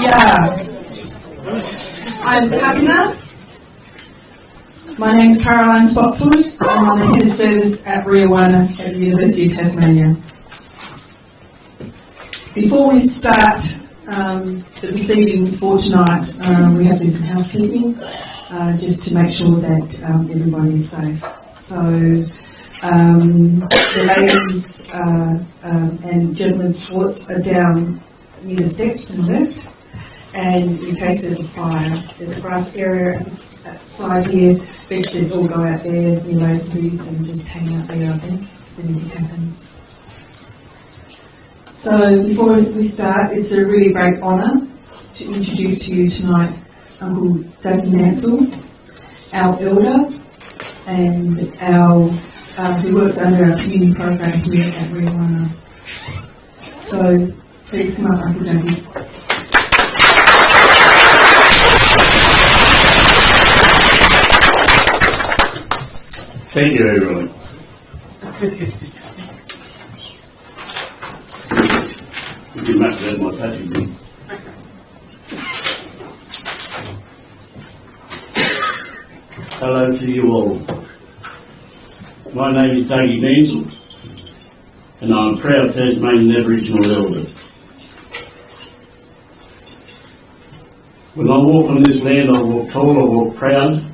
Yeah. I'm Kakina. My name is Caroline Spotswood, and I'm the Head of Service at Riawunna at the University of Tasmania. Before we start the proceedings for tonight, we have to do some housekeeping just to make sure that everybody is safe. So the ladies and gentlemen's toilets are down near the steps and left, and in case there's a fire, there's a grass area at the side here. Visitors all go out there near Lazenby's and just hang out there, I think, if anything happens. So before we start, it's a really great honour to introduce to you tonight Uncle Dougie Mansell, our elder, and our who works under our community program here at Riawunna. So please come up, Uncle Dougie. Thank you, everyone. You must have my touching. Hello to you all. My name is Dougie Mansell, and I'm a proud Tasmanian Aboriginal elder. When I walk on this land, I walk tall, I walk proud,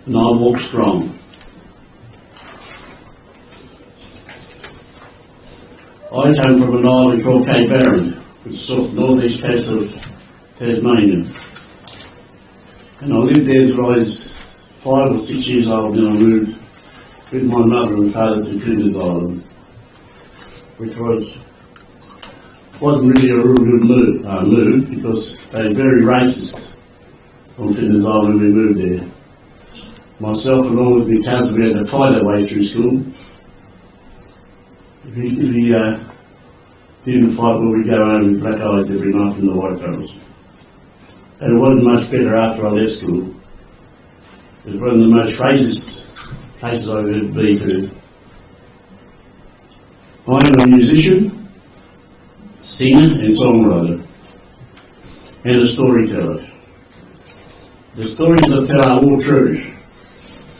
and I walk strong. I come from an island called Cape Barren, which is off the northeast coast of Tasmania. And I lived there until I was 5 or 6 years old, and I moved with my mother and father to Flinders Island, which wasn't really a real good move because they were very racist on Flinders Island when we moved there. Myself and all of my cousins, we had to fight our way through school. If we didn't fight, well, we'd go home with black eyes every night from the white girls. And it wasn't much better after I left school. It was one of the most racist places I've ever been to. I am a musician, singer and songwriter, and a storyteller. The stories I tell are all true.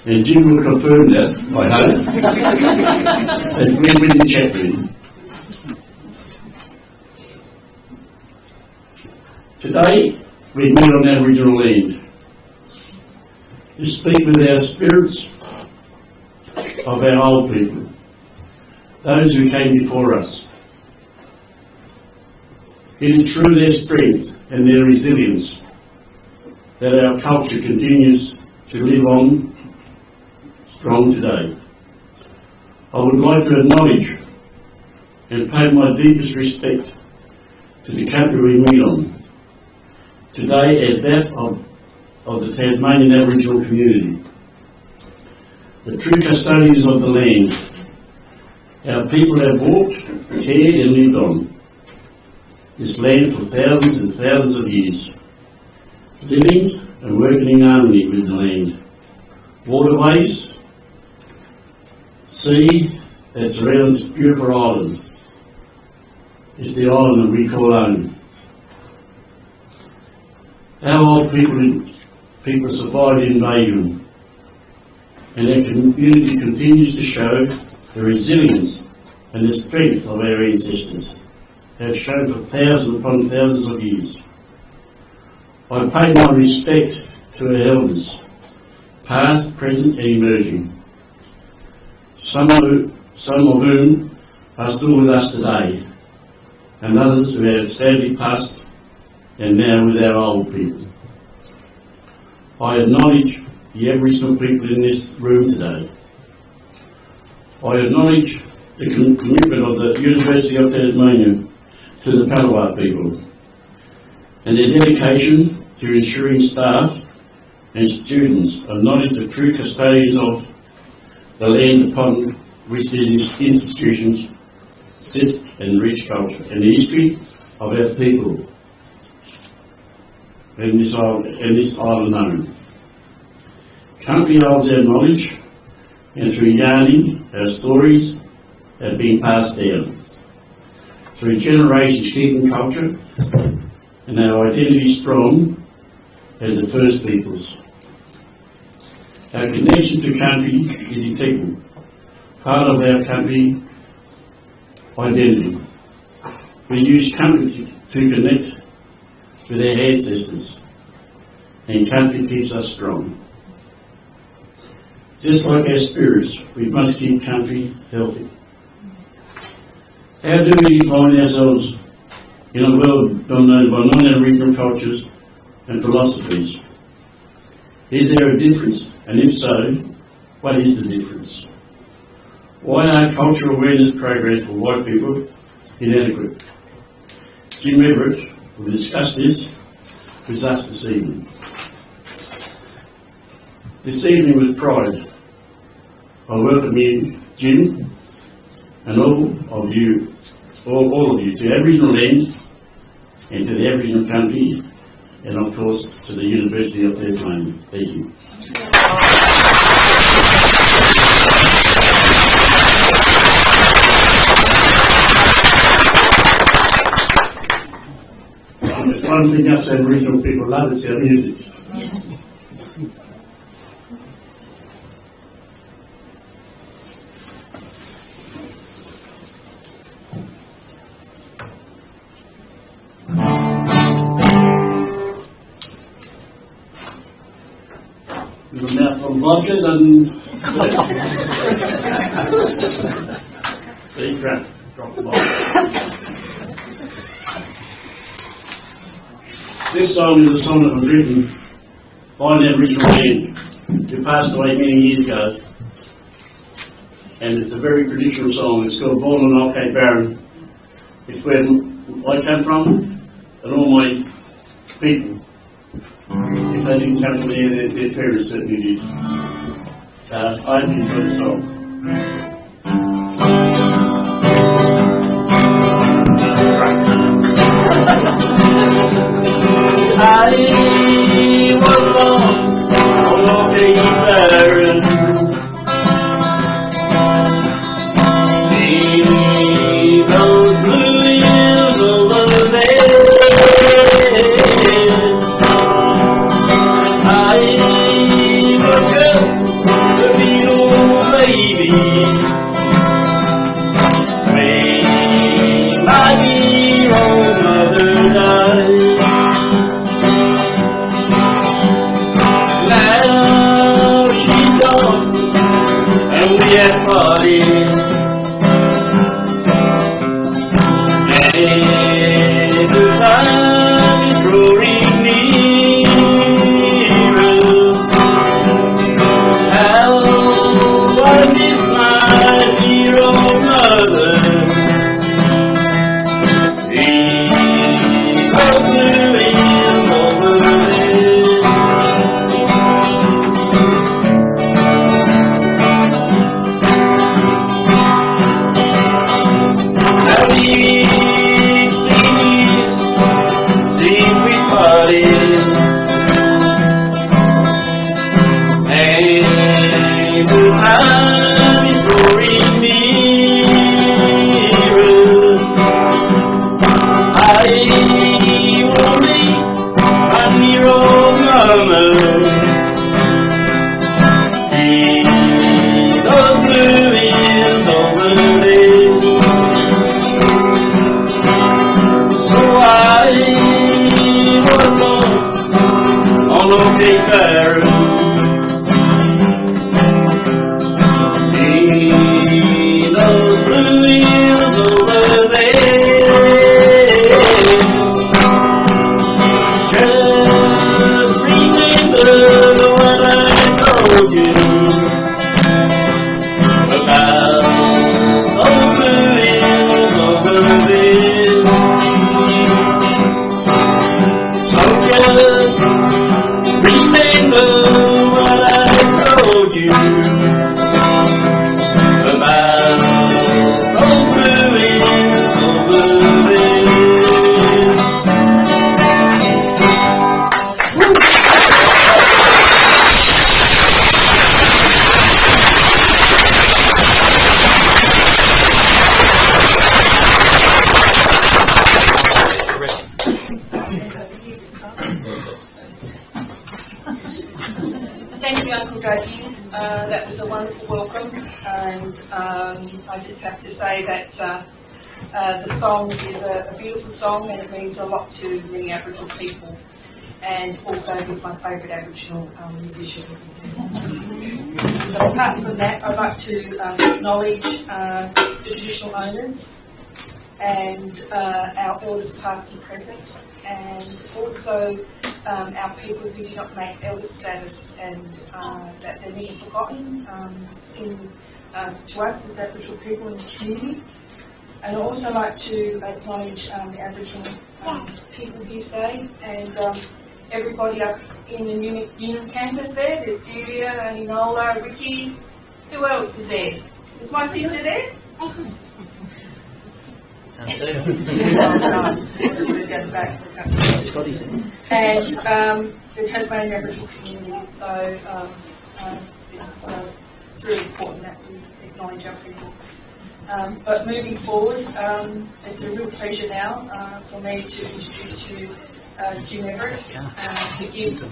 And Jim will confirm that, I hope, if we're in the chat room. Today, we meet on Aboriginal land to speak with our spirits of our old people, those who came before us. It is through their strength and their resilience that our culture continues to live on strong today. I would like to acknowledge and pay my deepest respect to the country we meet on today as that of the Tasmanian Aboriginal community, the true custodians of the land. Our people have walked, cared and lived on this land for thousands and thousands of years, living and working in harmony with the land. Waterways, sea that surrounds this beautiful island is the island that we call home. Our old people survived invasion, and our community continues to show the resilience and the strength of our ancestors, have shown for thousands upon thousands of years. I pay my respect to our elders, past, present and emerging, some of whom are still with us today, and others who have sadly passed and now with our old people. I acknowledge the Aboriginal people in this room today. I acknowledge the commitment of the University of Tasmania to the Palawa people and their dedication to ensuring staff and students are knowledge the true custodians of the land upon which these institutions sit and rich culture and the history of our people and this island known. Country holds our knowledge, and through yarning, our stories have been passed down. Through generations keeping culture and our identity strong as the First Peoples. Our connection to country is integral, part of our country identity. We use country to connect with our ancestors, and country keeps us strong. Just like our spirits, we must keep country healthy. How do we define ourselves in a world dominated by non-Aboriginal cultures and philosophies? Is there a difference? And if so, what is the difference? Why are cultural awareness programs for white people inadequate? Jim Everett will discuss this with us this evening. This evening with pride, I welcome you, Jim, and all of you to Aboriginal land and to the Aboriginal country, and of course to the University of Tasmania. Thank you. There's one thing us Aboriginal people love, it's our music. With a mouth on vodka and deep drop the bottle. This song is a song that was written by an Aboriginal man who passed away many years ago, and it's a very traditional song. It's called Born on Old Cape Barren. It's where I come from, and all my people. If they didn't come from there, their parents certainly did. I hope you enjoy the song. I was born on Cape Barren. See those blue hills over there. I was just a little baby when my dear old mother died. Now she's gone and we have parties, and the time is growing nearer. How I miss my dear old mother. See the blue hills over there. Now these things seem we parted, and the time is drawing nearer. I will meet my dear old mama. See those blue hills over there. So I was born on Old Cape Barren. See those blue hills over there. Just remember what I told you about those blue hills over there. So just remember Thank you, Uncle Dougie. That was a wonderful welcome, and I just have to say that the song is a beautiful song, and it means a lot to many Aboriginal people, and also he's my favourite Aboriginal musician. So apart from that, I'd like to acknowledge the traditional owners and our elders past and present, and also our people who do not make elder status, and that they're never forgotten to us as Aboriginal people in the community. And I'd also like to acknowledge the Aboriginal people here today, and everybody up in the Unum campus there. There's Julia, Aninola, Ricky. Who else is there? Is my sister there? Scotty's in. And the Tasmanian Aboriginal community. So it's really important that we acknowledge our people. But moving forward, it's a real pleasure now for me to introduce to you Jim Everett to give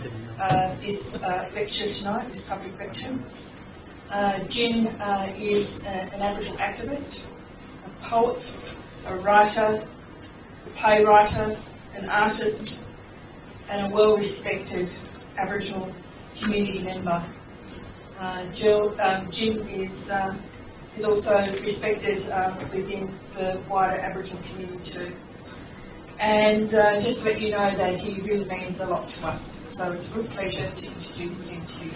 this lecture tonight, this public lecture. Jim is an Aboriginal activist, a poet, a writer, a playwright, an artist, and a well-respected Aboriginal community member. Jim is also respected within the wider Aboriginal community too. And just to let you know that he really means a lot to us. So it's a real pleasure to introduce him to you.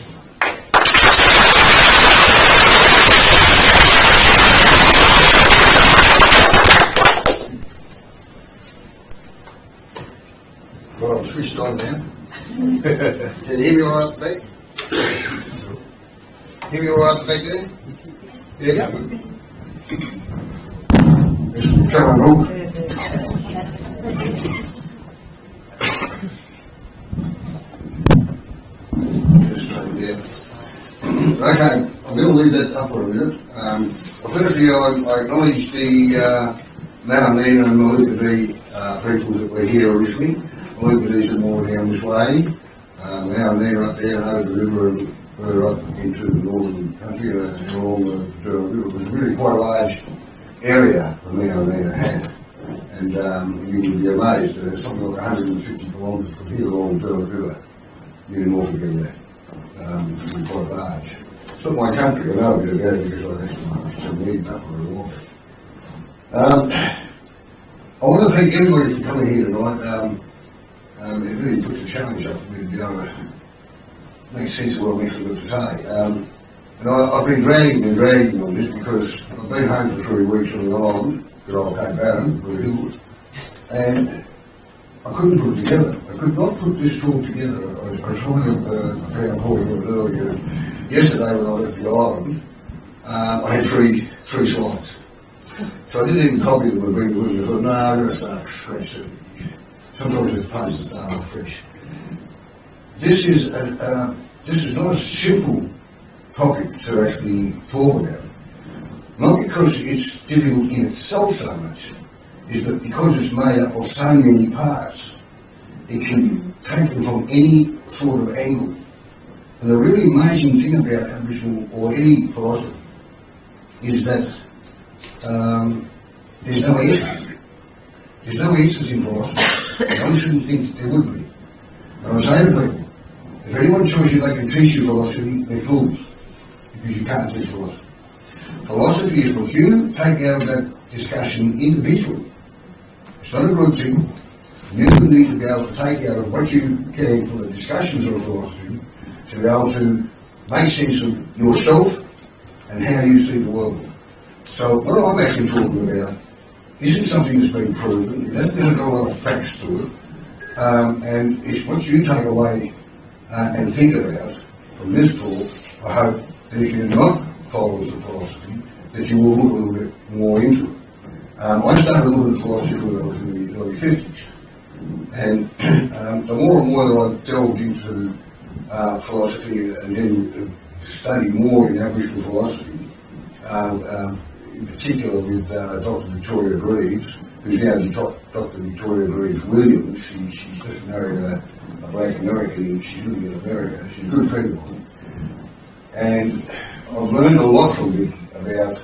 Well, I'm switched on now. Can you hear me all right back? Hear me all right back there? Yeah? Just come on, move. Okay, I'm going to leave that up for a minute. Firstly, I acknowledge the meenamatta and Maluka people that were here originally. Maluka are more down this way. Meenamatta up there and over the river and further up into the northern country and along the River. It was really quite a large area the meenamatta had. And you would be amazed, there's something like 150 kilometres from here along the River. You didn't often get that. It was quite large. It's not my country, I know a bit about it because I had some reading up on it a while. I want to thank everybody for coming here tonight. It really puts a challenge up for me to be able to make sense of what I'm actually got to say. And I've been dragging on this because I've been home for 3 weeks on the island, good old Cape Adam, where the hills, and I couldn't put it together. I could not put this talk together. I tried a PowerPoint earlier. Yesterday when I left the island, I had three slides. So I didn't even copy them and bring them with me. I thought, no, I'm going to start fresh. Sometimes it's place to start off fresh. This is not a simple topic to actually talk about. Not because it's difficult in itself so much, but because it's made up of so many parts. It can be taken from any sort of angle. And the really amazing thing about Aboriginal or any philosophy is that there's no answers. There's no answers in philosophy. One shouldn't think that there would be. And I say to people, if anyone tells you they can teach you philosophy, they're fools, because you can't teach philosophy. Philosophy is what you take out of that discussion individually. It's not a group thing. You need to be able to take out of what you can from the discussions of philosophy to be able to make sense of yourself and how you see the world. So what I'm actually talking about isn't something that's been proven. It hasn't got a lot of facts to it. And it's what you take away and think about from this talk. I hope that if you're not followers of philosophy, that you will look a little bit more into it. I started looking at philosophy when I was in the early 50s. And the more and more that I've delved into philosophy and then studied more in Aboriginal philosophy, in particular with Dr. Victoria Greaves who's now Dr. Victoria Louise Williams. She's just married a black American. She's living in America. She's a good friend of mine. And I've learned a lot from Vicky about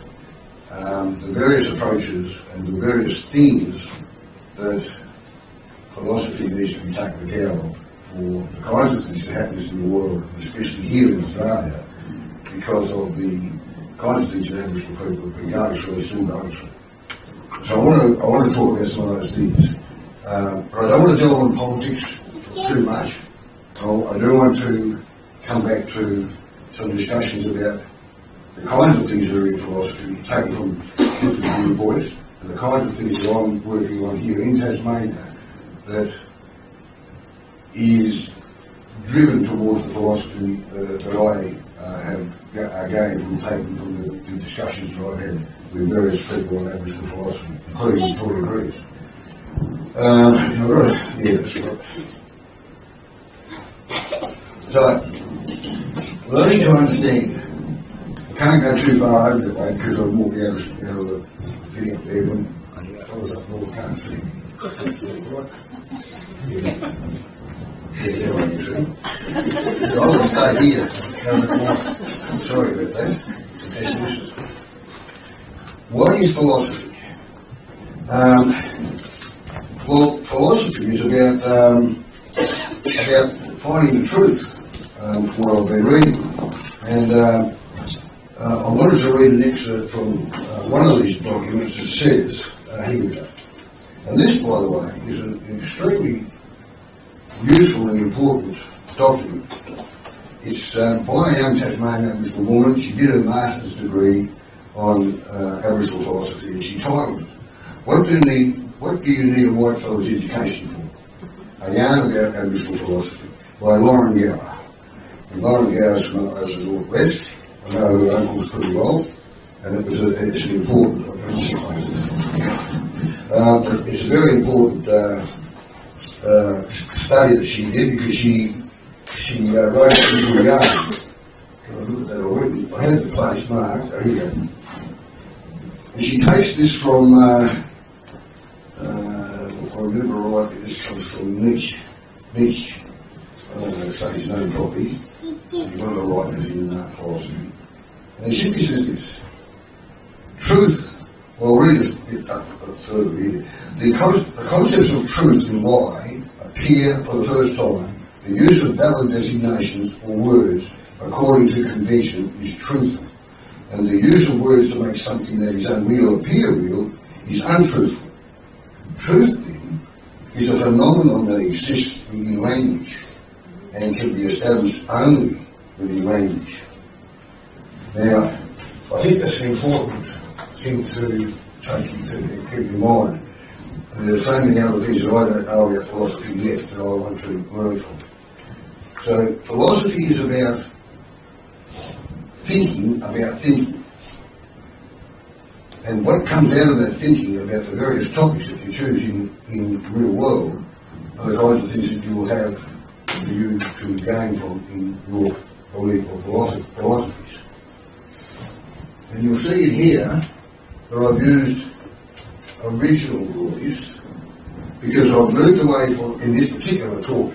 the various approaches and the various things that philosophy needs to be taken account of for the kinds of things that happen in the world, especially here in Australia, because of the kinds of things that Aboriginal people have been going through and still going through. So I want to talk about some of those things. But I don't want to delve on politics too much. I do want to come back to some discussions about the kinds of things that are in philosophy, taken from different viewpoints, and the kinds of things that I'm working on here in Tasmania that is driven towards the philosophy that I have gained from taking from the discussions that I've had with various people on Aboriginal philosophy, including Victoria Greaves. That's right. So, learning to understand. I can't go too far over that way because I'll walk out of the thing up there when I was up north, I can't see. Yeah. Yeah, there you see. I will stay here. I'm sorry about that. That's delicious. What is philosophy? Well, philosophy is about finding the truth, from what I've been reading. And I wanted to read an excerpt from one of these documents that says, here we go. And this, by the way, is an extremely useful and important document. It's by a young Tasmanian Aboriginal woman. She did her master's degree on Aboriginal philosophy, and she titled it, What do you need a white fellow's education for? A yarn about Aboriginal philosophy, by Lauren Gower. And Lauren Gower's from over the northwest. I know her uncles pretty well, and it's an important, but it's a very important study that she did because she wrote it into a yarn. I look at that already. I had the place marked. There you go. And she takes this from, if I remember right, this comes from Nietzsche. I don't know how to say his name properly. He's one of the writers in philosophy. And he simply says this. Truth, well, I'll read it a bit further here. The concepts of truth and lie appear for the first time. The use of valid designations or words according to convention is truthful. And the use of words to make something that is unreal appear real is untruthful. Truth, then, is a phenomenon that exists within language and can be established only within language. Now, I think that's an important thing to keep in mind. And there are so many other things that I don't know about philosophy yet that I want to learn from. So, philosophy is about thinking about thinking. And what comes out of that thinking about the various topics that you choose in the real world are the kinds of things that you will have for you to gain from in your belief or philosophies. And you'll see in here that I've used original beliefs because I've moved away from, in this particular talk,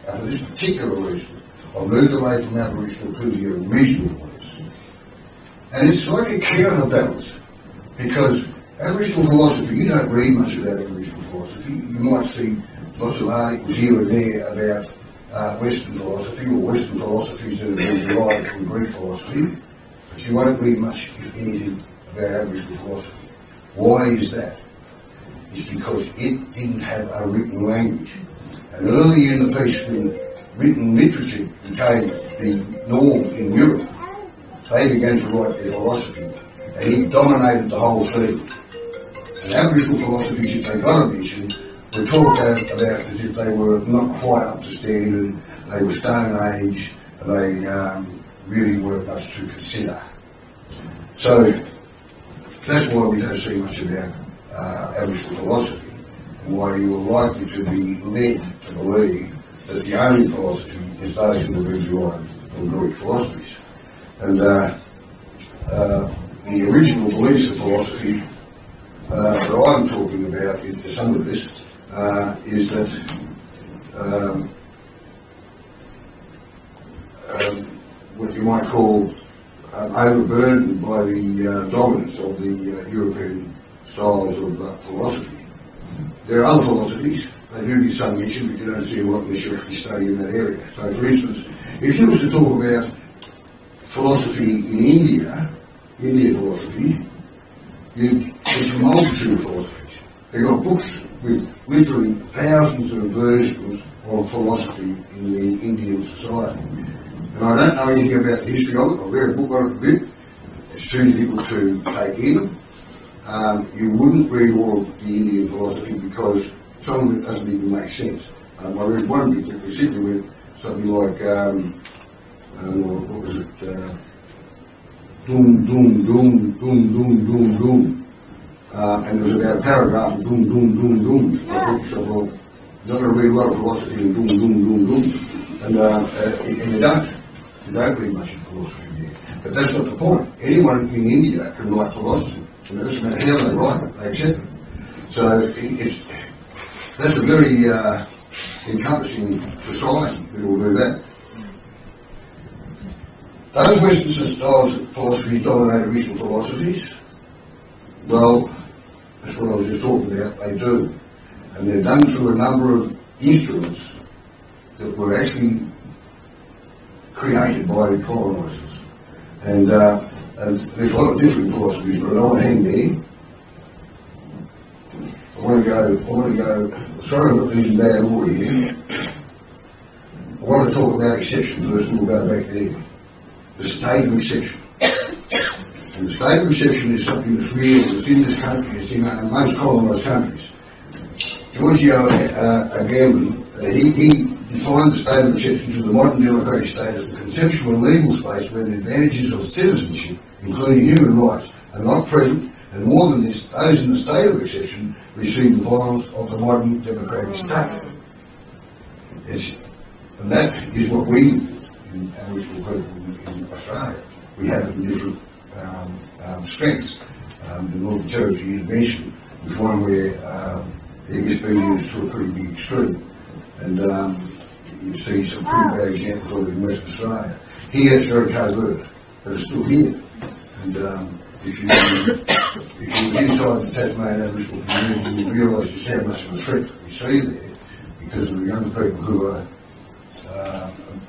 for this particular reason, I've moved away from Aboriginal to the original beliefs. And it's like a counterbalance because Aboriginal philosophy, you don't read much about Aboriginal philosophy. You might see lots of articles here and there about Western philosophy or Western philosophies that have been derived from Greek philosophy, but you won't read much, if anything, about Aboriginal philosophy. Why is that? It's because it didn't have a written language. And early in the piece, when written literature became the norm in Europe, they began to write their philosophy, and it dominated the whole scene. And Aboriginal philosophies, if they got a mention, were talked about as if they were not quite up to standard, they were Stone Age, and they really weren't much to consider. So that's why we don't see much about Aboriginal philosophy, and why you're likely to be led to believe that the only philosophy is those that have been derived from Greek philosophies. And the original beliefs of philosophy that I'm talking about in some of this is that what you might call overburdened by the dominance of the European styles of philosophy. There are other philosophies. They do get some mention, but you don't see a lot unless you actually study in that area. So, for instance, if you was to talk about philosophy in India, Indian philosophy, there's a multitude of philosophies. They've got books with literally thousands of versions of philosophy in the Indian society. And I don't know anything about the history of it. I've read a book on it a bit. It's too difficult to take in. You wouldn't read all of the Indian philosophy because some of it doesn't even make sense. I read one bit that was simply with something like, what was it? Doom, doom, doom, doom, doom, doom, doom. And there was about a paragraph of doom, doom, doom, doom. I thought to myself, well, you're not going to read a lot of philosophy in doom, doom, doom, doom. And you don't. You don't read much in philosophy there. But that's not the point. Anyone in India can write philosophy. And it doesn't matter how they write it, they accept it. So that's a very encompassing society that will do that. Those Western styles of philosophies dominate original philosophies. Well, that's what I was just talking about. They do. And they're done through a number of instruments that were actually created by the colonisers. And there's a lot of different philosophies, but I don't want to hang there. I want to go, sorry I've got these in bad order here. I want to talk about exception first, and we'll go back there. The state of exception. And the state of exception is something that's real, it's in this country, it's in most colonised countries. Giorgio Agamben, he defined the state of exception to the modern democratic state as the conceptual and legal space where the advantages of citizenship, including human rights, are not present, and more than this, those in the state of exception receive the violence of the modern democratic state. And that is what we, in Aboriginal people in Australia, we have it in different strengths. The Northern Territory intervention was one where it is being used to a pretty big extreme. And you see some pretty bad examples of it in Western Australia. Here it's very covert, but it's still here. And if you were inside the Tasmanian Aboriginal community, you realise just how much of a threat we see there because of the young people who are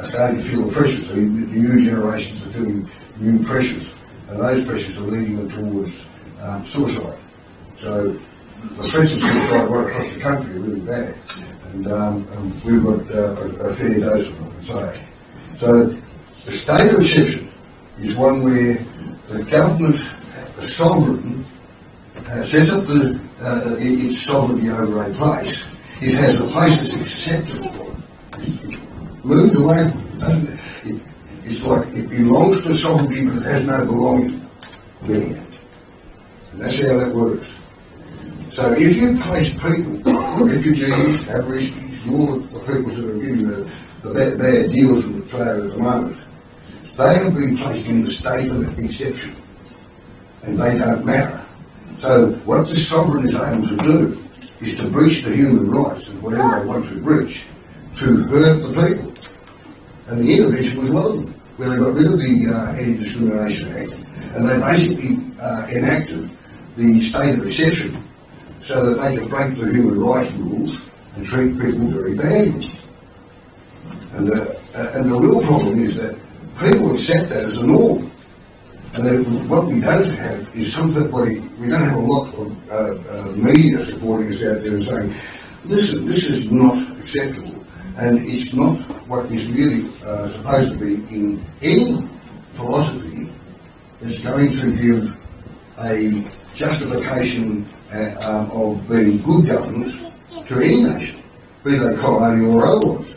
starting to feel the pressures. So the new generations are feeling new pressures, and those pressures are leading them towards suicide. So the threats of suicide right across the country are really bad, and we've got a fair dose of them, I can say. So the state of exception is one where the government, the sovereign, sets up its sovereignty over a place. It has a place that's acceptable for it. It's moved away from it, doesn't it? It's like it belongs to sovereignty, but it has no belonging there. And that's how that works. So if you place people, refugees, Aborigines, all the peoples that are giving the bad deals with Australia at the moment, they have been placed in the state of exception, and they don't matter. So what the sovereign is able to do is to breach the human rights and whatever they want to breach, to hurt the people. And the intervention was one of them, where they got rid of the Anti-Discrimination Act, and they basically enacted the state of exception so that they could break the human rights rules and treat people very badly. And the real problem is that people accept that as a norm. And what we don't have is somebody, we don't have a lot of media supporting us out there and saying, listen, this is not acceptable, and it's not what is really supposed to be in any philosophy that's going to give a justification of being good governance to any nation, be they colonial or otherwise.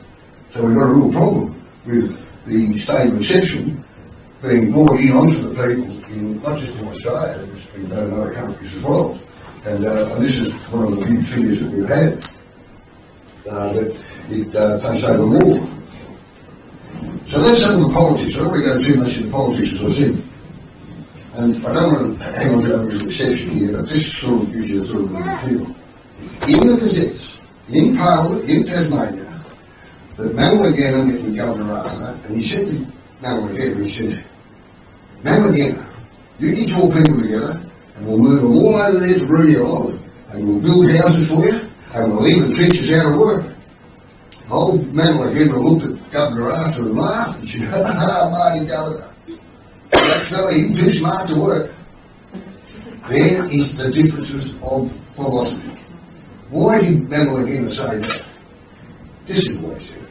So we've got a real problem with the state of exception being brought in onto the people, in, not just in Australia, it's been done in other countries as well. And this is one of the big fears that we've had, that it takes over more. So that's some of the politics. I don't want to go too much into politics, as I said. And I don't want to hang on to Aboriginal exception here, but this sort of gives you a sort of a feel. It's in the gazettes, in Parliament, in Tasmania, that Meenamatta met with Governor Arthur, and he said to Meenamatta, he said, Meenamatta, you get your people together, and we'll move them all over there to Riawunna, and we'll build houses for you, and we'll leave the teachers out of work. Old Meenamatta looked at Governor Arthur and laughed, and said, ha ha, my Governor. That fella, he's too smart to work. There is the differences of philosophy. Why did Meenamatta say that? This is why he said it.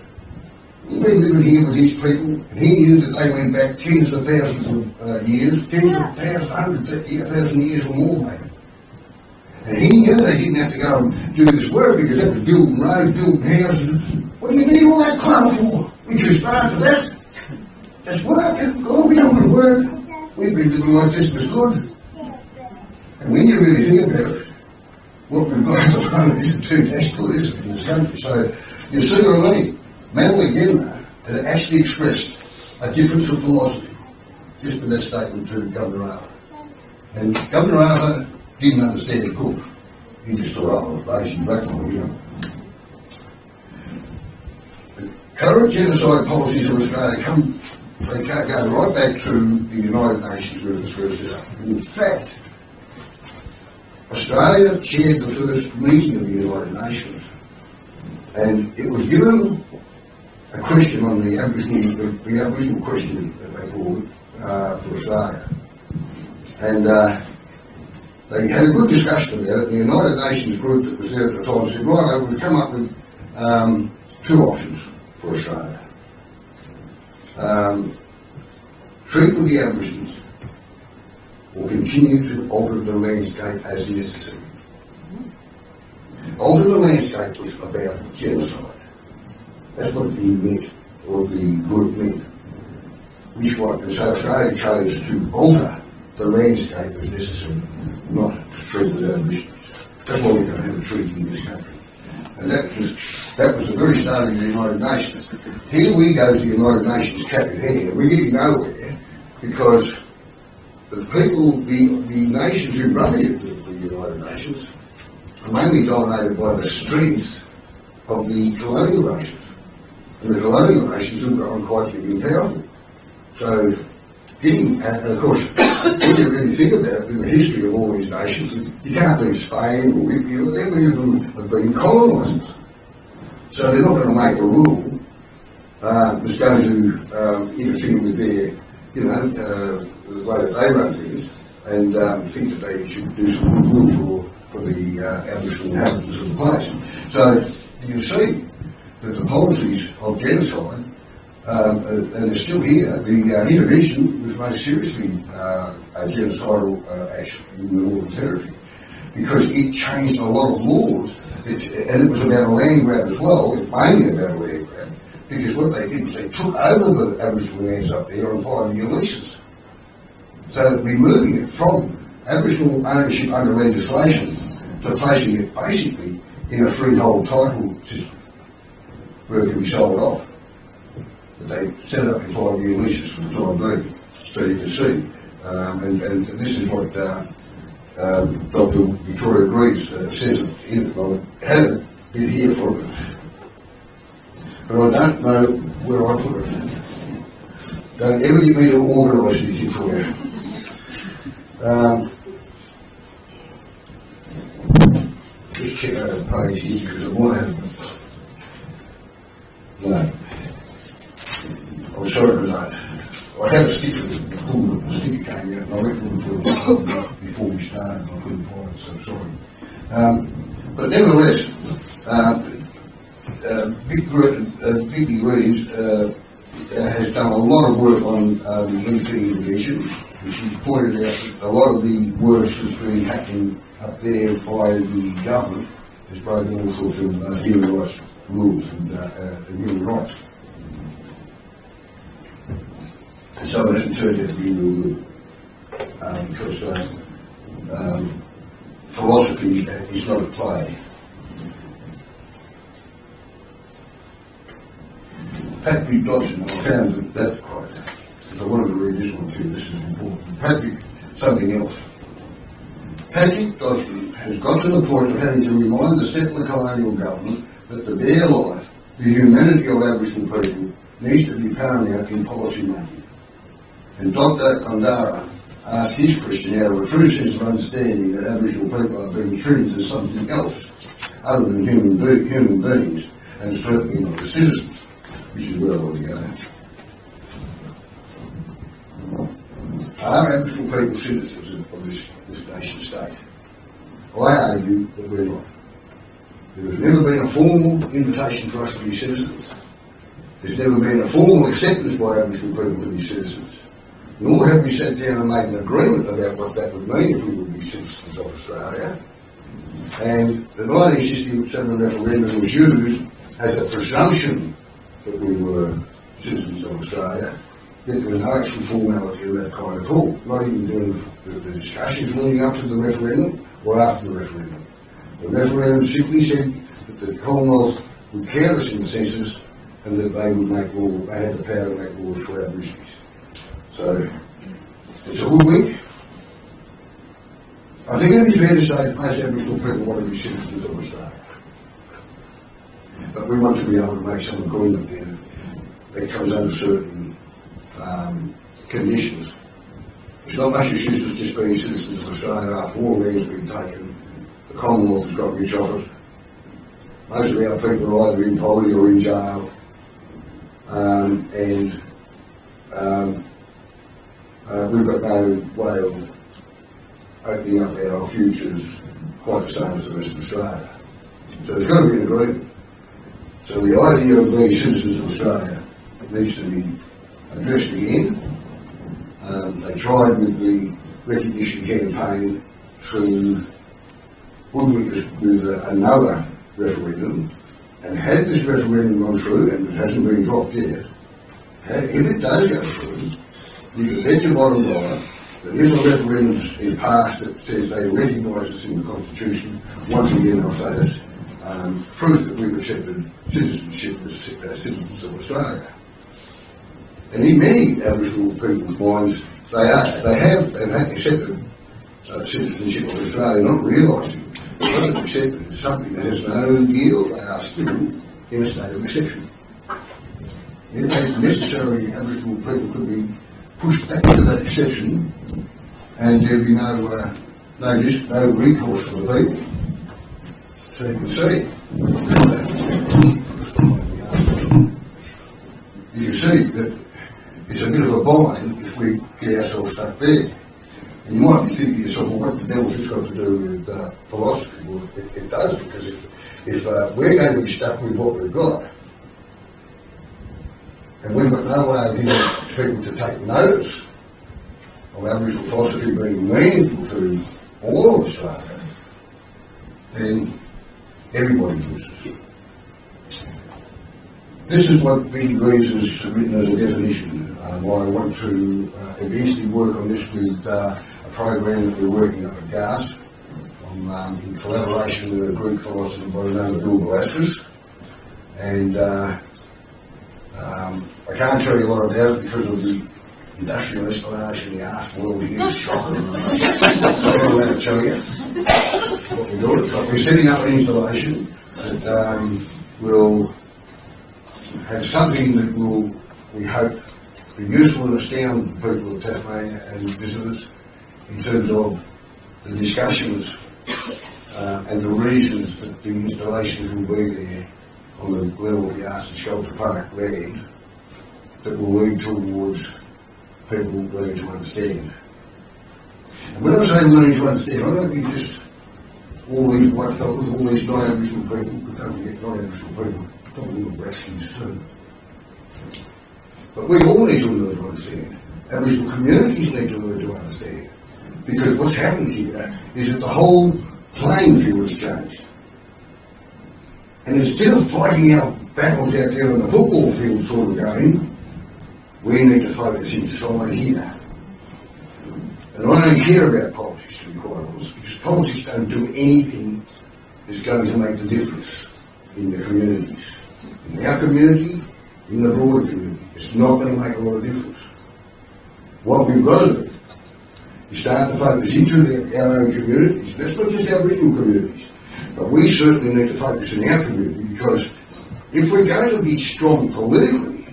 He'd been living here with his people, and he knew that they went back tens of thousands of years, tens of thousands, 100,000 years or more, maybe. And he knew they didn't have to go and do this work because that was building roads, building houses. What do you need all that clutter for? We're too smart for that. That's work. Oh, we don't want to work. We've been living like this was good. And when you really think about it, what we've got at the moment isn't too dash good, is it, in this country? So you see what I mean? Meenamatta had actually expressed a difference of philosophy just with that statement to Governor Arthur. And Governor Arthur didn't understand, of course. He just thought, oh, basically black on, you know. The current genocide policies of Australia they can't go right back to the United Nations where it was first set up. In fact, Australia chaired the first meeting of the United Nations, and it was given a question on the Aboriginal question that they called for Australia. And they had a good discussion about it. The United Nations group that was there at the time said, right, we've come up with two options for Australia. Treat with the Aborigines or continue to alter the landscape as necessary. Alter the landscape was about genocide. That's what he meant, or the group meant. Which one? And so Australia chose to alter the landscape as necessary, not to treat with Aborigines. That's why we don't have a treaty in this country. And that was the very start of the United Nations. Here we go to the United Nations cap in hand, and we get nowhere because the people, the nations who run the United Nations are mainly dominated by the strength of the colonial nations. And the colonial nations have grown quite big and powerful. So getting, and of course, when you really think about it, in the history of all these nations, you can't leave Spain or Italy, every of them have been colonisers. So they're not going to make a rule that's going to interfere with their, the way that they run things, and think that they should do some good for the Aboriginal inhabitants of the place. So you can see that the policies of genocide, and they're still here. The intervention was most seriously a genocidal action in the Northern Territory because it changed a lot of laws, and it was about a land grab as well, mainly about a land grab, because what they did was they took over the Aboriginal lands up there on 5-year leases. So removing it from Aboriginal ownership under legislation to placing it basically in a freehold title system where it can be sold off. But they set it up in 5-year leases for the time being, so you can see. And this is what Dr. Victoria Greaves says in it. I haven't been here for it, but I don't know where I put it. Don't ever get me to organise anything for you. Just check out the page here because I might have. No. I'm sorry for that. I had a sticker that pulled it, the sticker came out, and I went before we started, and I couldn't find it, so sorry. But nevertheless, Vicky Greaves has done a lot of work on the NT intervention. She's pointed out that a lot of the works that's been happening up there by the government has broken all sorts of human rights rules and human rights. And so it hasn't turned out to be real good because philosophy is not a play. Patrick Dodson, I found that quote, because I wanted to read this one to you, this is important. Patrick something else. Patrick Gosling has got to the point of having to remind the settler colonial government that the bare life, the humanity of Aboriginal people needs to be paramount in policy making. And Dr. Kandara asked his question out of a true sense of understanding that Aboriginal people are being treated as something else other than human beings, and certainly not as citizens, which is where I want to go. Are Aboriginal people citizens of this nation state? I argue that we're not. There has never been a formal invitation for us to be citizens. There's never been a formal acceptance by Aboriginal people to be citizens. Nor have we sat down and made an agreement about what that would mean if we would be citizens of Australia. And the 1967 referendum was used as a presumption that we were citizens of Australia. Yet there was no actual formality of that kind at all, not even during the discussions leading up to the referendum or after the referendum. The referendum simply said that the Commonwealth would count us in the census and that they would make law, they had the power to make laws for Aborigines. So, it's a hoodwink. I think it would be fair to say that most Aboriginal people want to be citizens of Australia. But we want to be able to make some agreement there that comes under certain conditions. It's not much use us just being citizens of Australia after all land's been taken. The Commonwealth has got rich off it. Most of our people are either in poverty or in jail. We've got no way of opening up our futures quite the same as the rest of Australia. So there's got to be an agreement. So the idea of being citizens of Australia needs to be addressed again. They tried with the recognition campaign through hoodwinkers with another referendum, and had this referendum gone through, and it hasn't been dropped yet, if it does go through, you can bet your bottom dollar that if a referendum is passed that says they recognise us in the Constitution, once again I'll say this, proof that we've accepted citizenship as citizens of Australia. And in many Aboriginal people's minds, they have accepted citizenship of Australia, not realising that what it's accepted is something that has no deal. They are still in a state of exception. If they necessarily, Aboriginal people could be pushed back to that exception, and there'd be no recourse for the people. So you can see, that it's a bit of a bind if we get ourselves stuck there. And you might be thinking to yourself, well, what the devil's this got to do with philosophy? Well, it does, because if we're going to be stuck with what we've got, and we've got no way of getting people to take notice of Aboriginal philosophy being meaningful to all of Australia, then everybody loses. This is what V. Greaves has written as a definition. I want to eventually work on this with a program that we're working up at GAST in collaboration with a Greek philosopher by the name of Bill Velasquez. And I can't tell you a lot about it because of the industrial espionage in the art world here is shocking. I don't know how to tell you what we're doing. We're setting up an installation that will have something that will, we hope, be useful and astound people of Tasmania and visitors in terms of the discussions and the reasons that the installations will be there on the level of the Arts and Shelter Park land that will lead towards people learning to understand. And when I say learning to understand, I don't mean just all these white fellas, all these non-Aboriginal people, but don't forget non-Aboriginal people, probably all Braskins too. But we all need to learn to understand. Aboriginal communities need to learn to understand. Because what's happened here is that the whole playing field has changed. And instead of fighting our battles out there on the football field sort of game, we need to focus inside here. And I don't care about politics, to be quite honest, because politics don't do anything that's going to make the difference in the communities. In our community, in the broader community, it's not going to make a lot of difference. What we've got to do You start to focus into our own communities. That's not just Aboriginal communities, but we certainly need to focus in our community, because if we're going to be strong politically,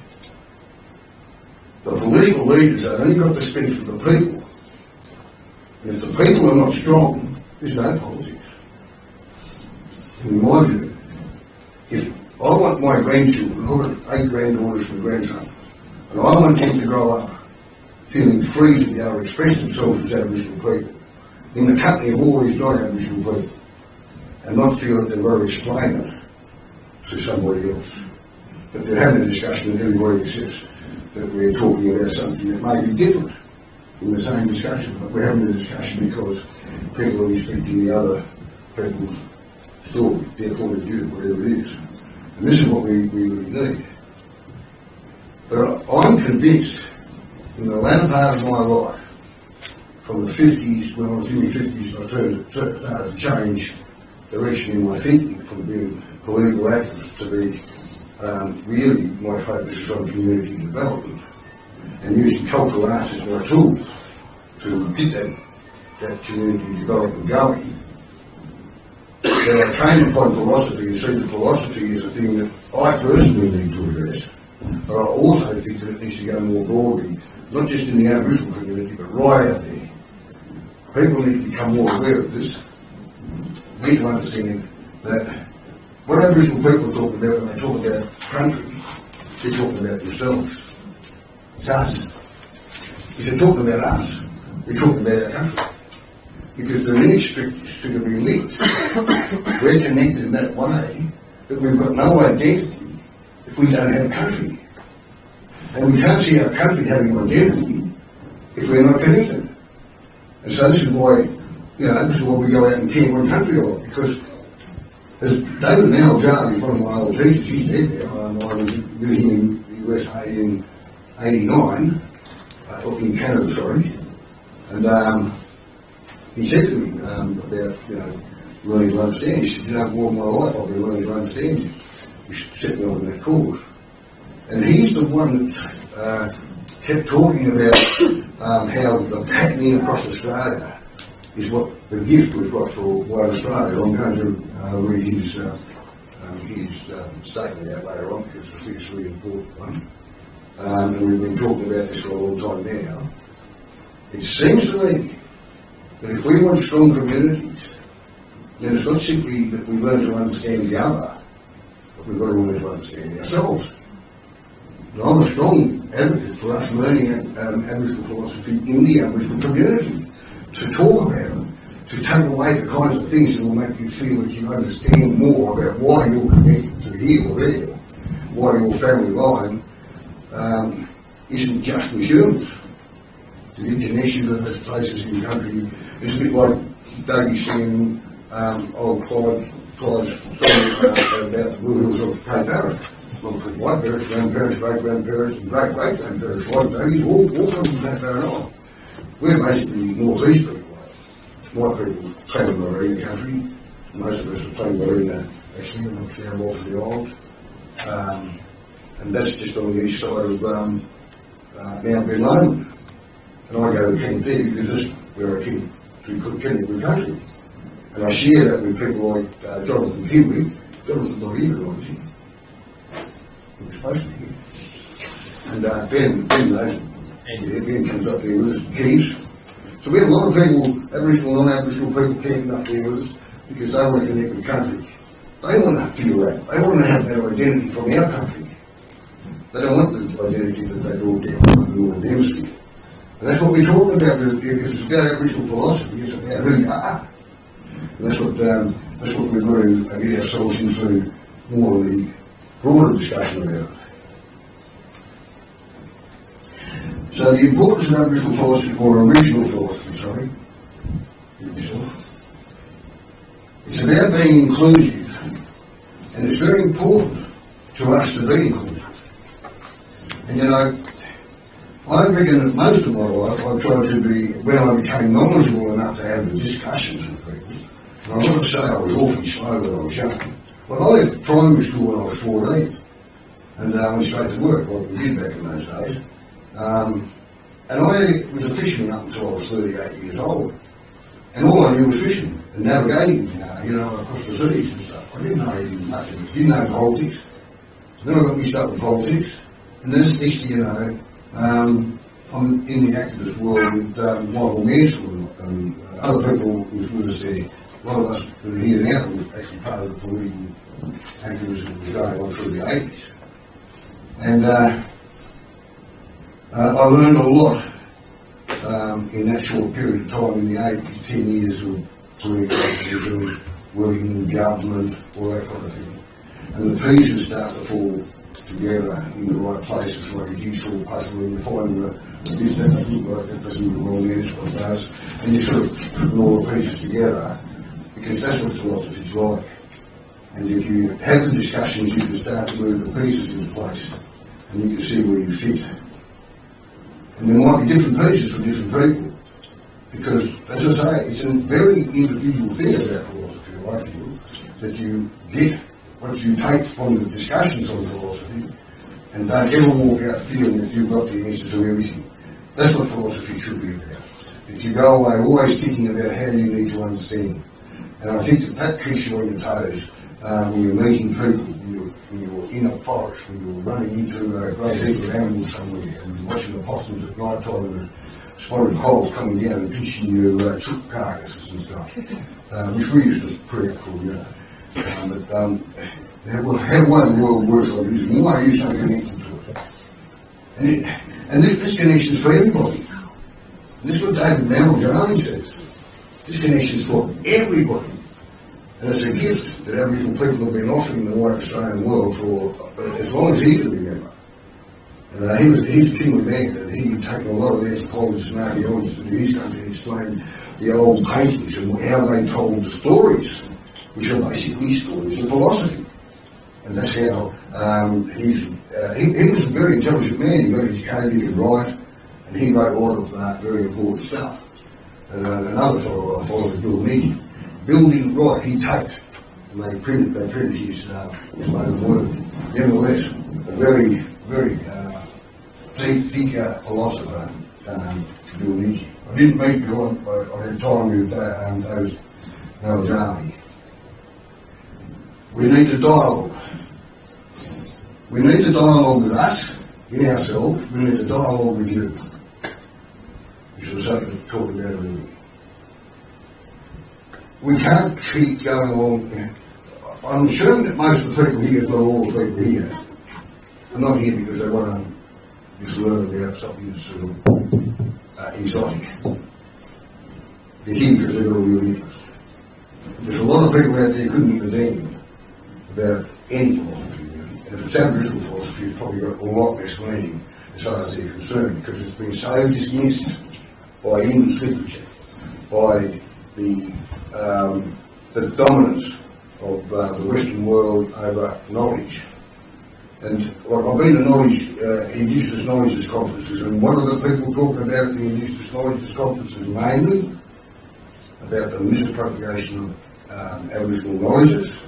the political leaders have only got to speak for the people. And if the people are not strong, there's no politics. In my view, if I want my grandchildren, I've got 8 granddaughters and a grandson, and I want them to grow up feeling free to be able to express themselves as Aboriginal people in the company of all these non-Aboriginal people, and not feel that they've got to explain it to somebody else. But they're having a discussion and everybody accepts that we're talking about something that may be different in the same discussion, but we're having a discussion because people are respecting the other people's story, their point of view, whatever it is. And this is what we really need. But I'm convinced, in the latter part of my life, from the 50s, when I was in my 50s, I started to change direction in my thinking from being political activist to be really my focus is on community development and using cultural arts as my tools to get that community development going. That I came upon philosophy and see that philosophy is a thing that I personally need to address, but I also think that it needs to go more broadly, not just in the Aboriginal community, but right out there. People need to become more aware of this. We need to understand that what Aboriginal people are talking about when they talk about country, they're talking about themselves. It's us. If they're talking about us, we're talking about our country. Because they're inextricably linked. We're connected in that way that we've got no identity if we don't have country. And we can't see our country having identity if we're not connected. And so this is why, this is why we go out and care one country a lot, because as David Naljani, one of my old teachers, he's dead now. I was with him in the USA in 89, in Canada, sorry, and he said to me about, learning to understand. He said, all my life I've been learning to understand you. He set me on that course. And he's the one that kept talking about how the patterning across Australia is what the gift we've got for white Australia. I'm going to read his statement out later on because I think it's a really important one. And we've been talking about this for a long time now. It seems to me that if we want strong communities, then it's not simply that we learn to understand the other, but we've got to learn to understand ourselves. And I'm a strong advocate for us learning Aboriginal philosophy in the Aboriginal community, to talk about it, to take away the kinds of things that will make you feel that you understand more about why you're connected to here or there, why your family line isn't just with humans. The connection to those places in the country is a bit like Dougie singing old Clyde's song about the Blue Hills of Cape Barron. Well, white parents, grandparents, great-grandparents, and great-great-grandparents, like Dougie's, all come from Cape Barron Island. We're basically north-east people. White people claim that we're in the country. Most of us are playing Marina, actually, I'm not sure more for the island. And that's just on the east side of Mount Ben Lomond. And I go to camp there because that's where I keep to cook the country. And I share that with people like Jonathan Kimley. Jonathan's not here tonight, is he? We're supposed to be here. And Ben knows. Ben comes up there with us, Keys. So we have a lot of people, Aboriginal and non-Aboriginal people camping up there with us because they want to connect with country. They want to feel that. They want to have that identity from our country. They don't want the identity that they brought down from the Northern Hemisphere. And that's what we're talking about. It's about Aboriginal philosophy. It's about who you are. And that's what we've got to get ourselves into more of the broader discussion about it. So the importance of Aboriginal philosophy, or original philosophy, sorry, it's about being inclusive, and it's very important to us to be inclusive. And I reckon that most of my life I've tried to be, when I became knowledgeable enough to have the discussions with people, and I've got to say I was awfully slow when I was young. Well, I left primary school when I was 14, and went straight to work, like we did back in those days. And I was a fisherman up until I was 38 years old. And all I knew was fishing and navigating, across the seas and stuff. I didn't know anything much of it. Didn't know politics. Then I got mixed up with politics. And then next thing you know, I'm in the activist world with Michael Mansell and other people with us there. A lot of us that are here now were actually part of the political activism that was going on through the 80s. And I learned a lot in that short period of time in the 80s, 10 years of political activism, working in government, all that kind of thing. And the pieces start to fall together in the right places, like a jigsaw puzzle, and you find that this, that doesn't look like that, doesn't look the wrong answer, it does. And you sort of put all the pieces together, because that's what philosophy's like. And if you have the discussions, you can start to move the pieces into place, and you can see where you fit. And there might be different pieces for different people, because, as I say, it's a very individual thing about philosophy, I feel, that you get what you take from the discussions on philosophy, and don't ever walk out feeling that you've got the answer to everything. That's what philosophy should be about. That you go away always thinking about how you need to understand. And I think that keeps you on your toes when you're meeting people, when you're in a forest, when you're running into a great heap of animals somewhere, and you're watching the possums at night time and the spotted coals coming down and pinching your chook carcasses and stuff, which we used to put out for, how one world works like this, and why are you so connected to it? And this connection is for everybody. And this is what David Maljani says. This connection is for everybody. And it's a gift that Aboriginal people have been offering the white Australian world for as long as he can remember. And he's a kingly man, and he'd taken a lot of anthropologists and archaeologists into his country and explained the old paintings and how they told the stories, which are basically stories of philosophy. And that's how he was a very intelligent man. He got educated, he could write, and he wrote a lot of very important stuff. And another fellow I followed was Bill Niji. Bill didn't write, he taped, and they printed his spoken word. Nevertheless, a very, very deep thinker, philosopher, Bill Niji. I didn't meet Bill, I had time with David Maljani. We need to dialogue. We need to dialogue with us, in ourselves. We need to dialogue with you, which was something to talk about earlier. We can't keep going along. I'm assuming that most of the people here, not all the people here, are not here because they want to just learn about something that's sort of exotic. They're here because they've got a real interest. There's a lot of people out there who couldn't give a damn about any philosophy, really. And if it's Aboriginal philosophy, it's probably got a lot less meaning as far as they're concerned, because it's been so dismissed by English literature, by the dominance of the Western world over knowledge. And I've been to Indigenous knowledge conferences, and what are the people talking about the Indigenous knowledge conferences mainly? About the misappropriation of Aboriginal knowledges,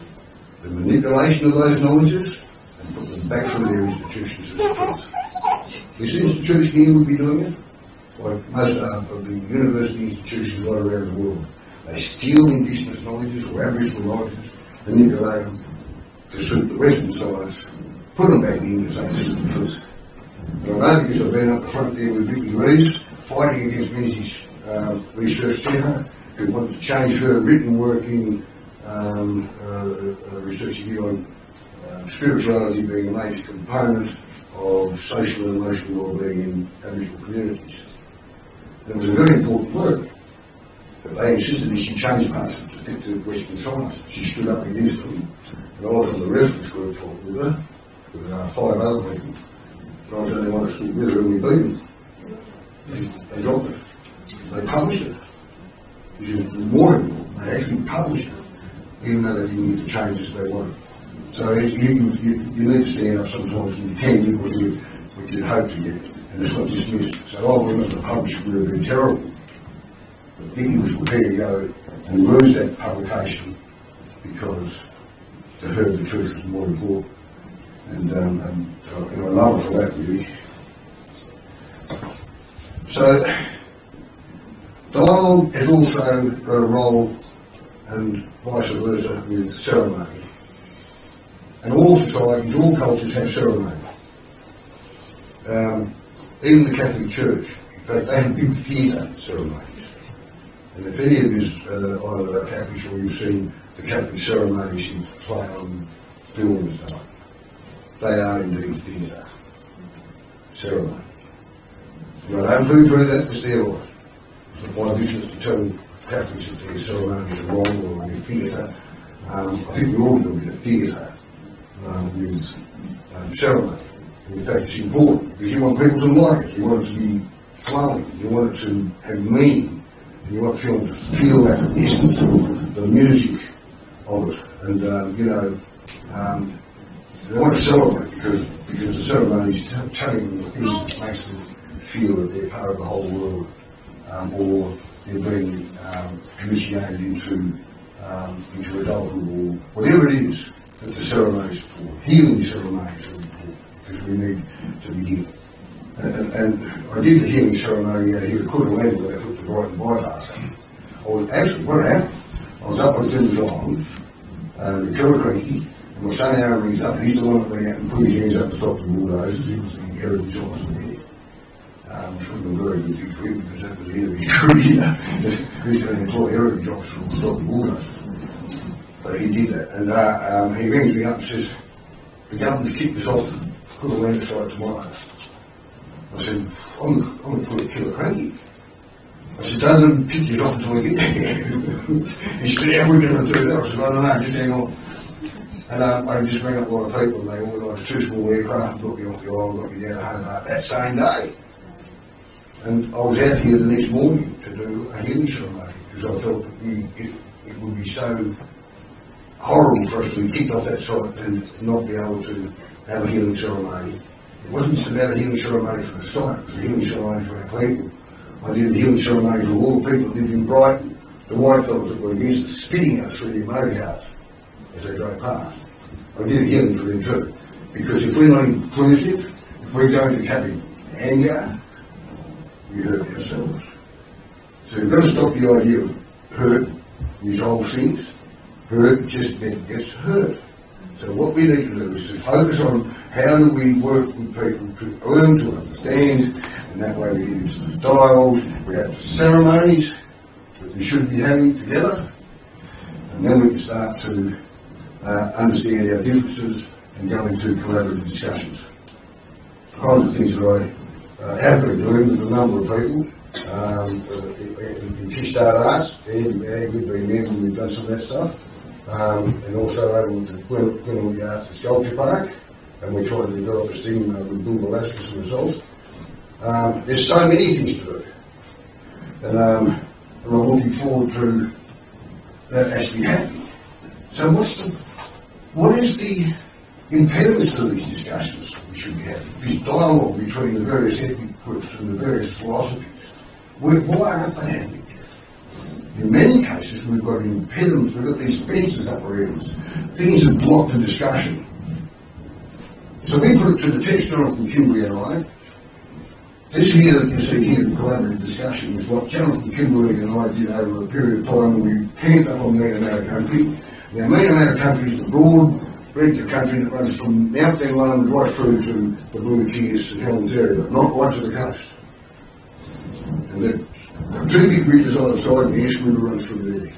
the manipulation of those knowledges, and put them back through their institutions as truth. This institution here would be doing it, like most of the university institutions right around the world. They steal Indigenous knowledges or Aboriginal knowledges, manipulate them to suit the Western science, put them back in and say this is the truth. And I know because I've been up the front there with Vicky Reeves, fighting against Menzies Research Centre, who wanted to change her written work in research she did on spirituality being a major component of social and emotional well-being in Aboriginal communities. And it was a very important work, but they insisted that she change parts of it to fit to Western science. She stood up against them, and I was on the reference group for it with her, with 5 other people. And I was the only one that stood with her, and we beat them. They dropped it. They published it, which is more important. They actually published it, even though they didn't get the changes they wanted. So you need to stand up sometimes, and you can get what you'd hope to get, and it's not dismissed. So we're not going to publish it, would have been terrible. But Vicky was prepared to go and lose that publication because to her the truth was more important. And I love her for that, really. So, dialogue has also got a role, and vice versa with ceremony. And all societies, all cultures have ceremony. Even the Catholic Church, in fact, they have big theatre ceremonies. And if any of you either are Catholics or you've seen the Catholic ceremonies you play on film and stuff, they are indeed theatre ceremony. And I don't poo-poo that, because they're right. It's not my business to tell Catholics that their ceremonies are wrong or they're theatre. I think we all do a bit of theatre with ceremony. In fact, it's important because you want people to like it. You want it to be flowing. You want it to have meaning. And you want people to feel that essence of the music of it. And, they want to celebrate because the ceremony is telling them the things that makes them feel that they're part of the whole world, or they're being initiated into adulthood, or whatever it is that the ceremony is for. Healing ceremonies are important because we need to be healed. And I did the healing ceremony out here at Courtalanda when I put the Brighton bypass. Actually, what happened, I was up on Thimbles Island, the Killicreaky, and my son Aaron rings up. He's the one that went out and put his hands up and stopped the bulldozers. He was the heritage officer there. Which would have been very good thing for him because that was the end of his career. He's going to employ a heritage officer to stop the bulldozers. But he did that. And he rings me up and says, the government's kicked us off the Courtalanda side tomorrow. I said, I'm going to put a Killicreaky. I said, don't let them kick us off until we get there. He said, how are we going to do that? I said, I don't know, just hang on. And I just rang up a lot of people and they organised 2 small aircraft, got me off the island, got me down to Hobart that same day. And I was out here the next morning to do a healing ceremony because I felt that it would be so horrible for us to be kicked off that site and not be able to have a healing ceremony. It wasn't just about a healing ceremony for the site, it was a healing ceremony for our people. I did a healing ceremony for all the people that lived in Brighton, the white fellows that were against us, spitting us through their motor cars as they drove past. I did a healing for them too, because if we're not inclusive, if we're going to have anger, we hurt ourselves. So we've got to stop the idea of hurt, resolve things. Hurt just then gets hurt. So what we need to do is to focus on how do we work with people to learn to understand, and that way we get into the dialogue, we have the ceremonies that we should be having together, and then we can start to understand our differences and go into collaborative discussions. The kinds of things that I have been doing with a number of people in Kickstart Arts, and we've been there when we've done some of that stuff, and also over to Glenelg Arts and Sculpture Park, and we're trying to develop a thing with Bill Velasquez and myself. There's so many things to do, and I'm looking forward to that actually happening. So what is the impediments to these discussions we should be having? This dialogue between the various ethnic groups and the various philosophies. Why aren't they happening? In many cases, we've got impediments, we've got these fences up around us, things that block the discussion. So we put it to the test, Jonathan Kimberley and I. This here that you see here, the collaborative discussion, is what Jonathan Kimberley and I did over a period of time when we camped up on Meenamatta country. Now, Meenamatta country is the broad breadth of country that runs from Mount Benlone right through to the Blue Keys and Helens area, but not right to the coast. And there are 2 big ridges on the side, and the Esk River runs through there.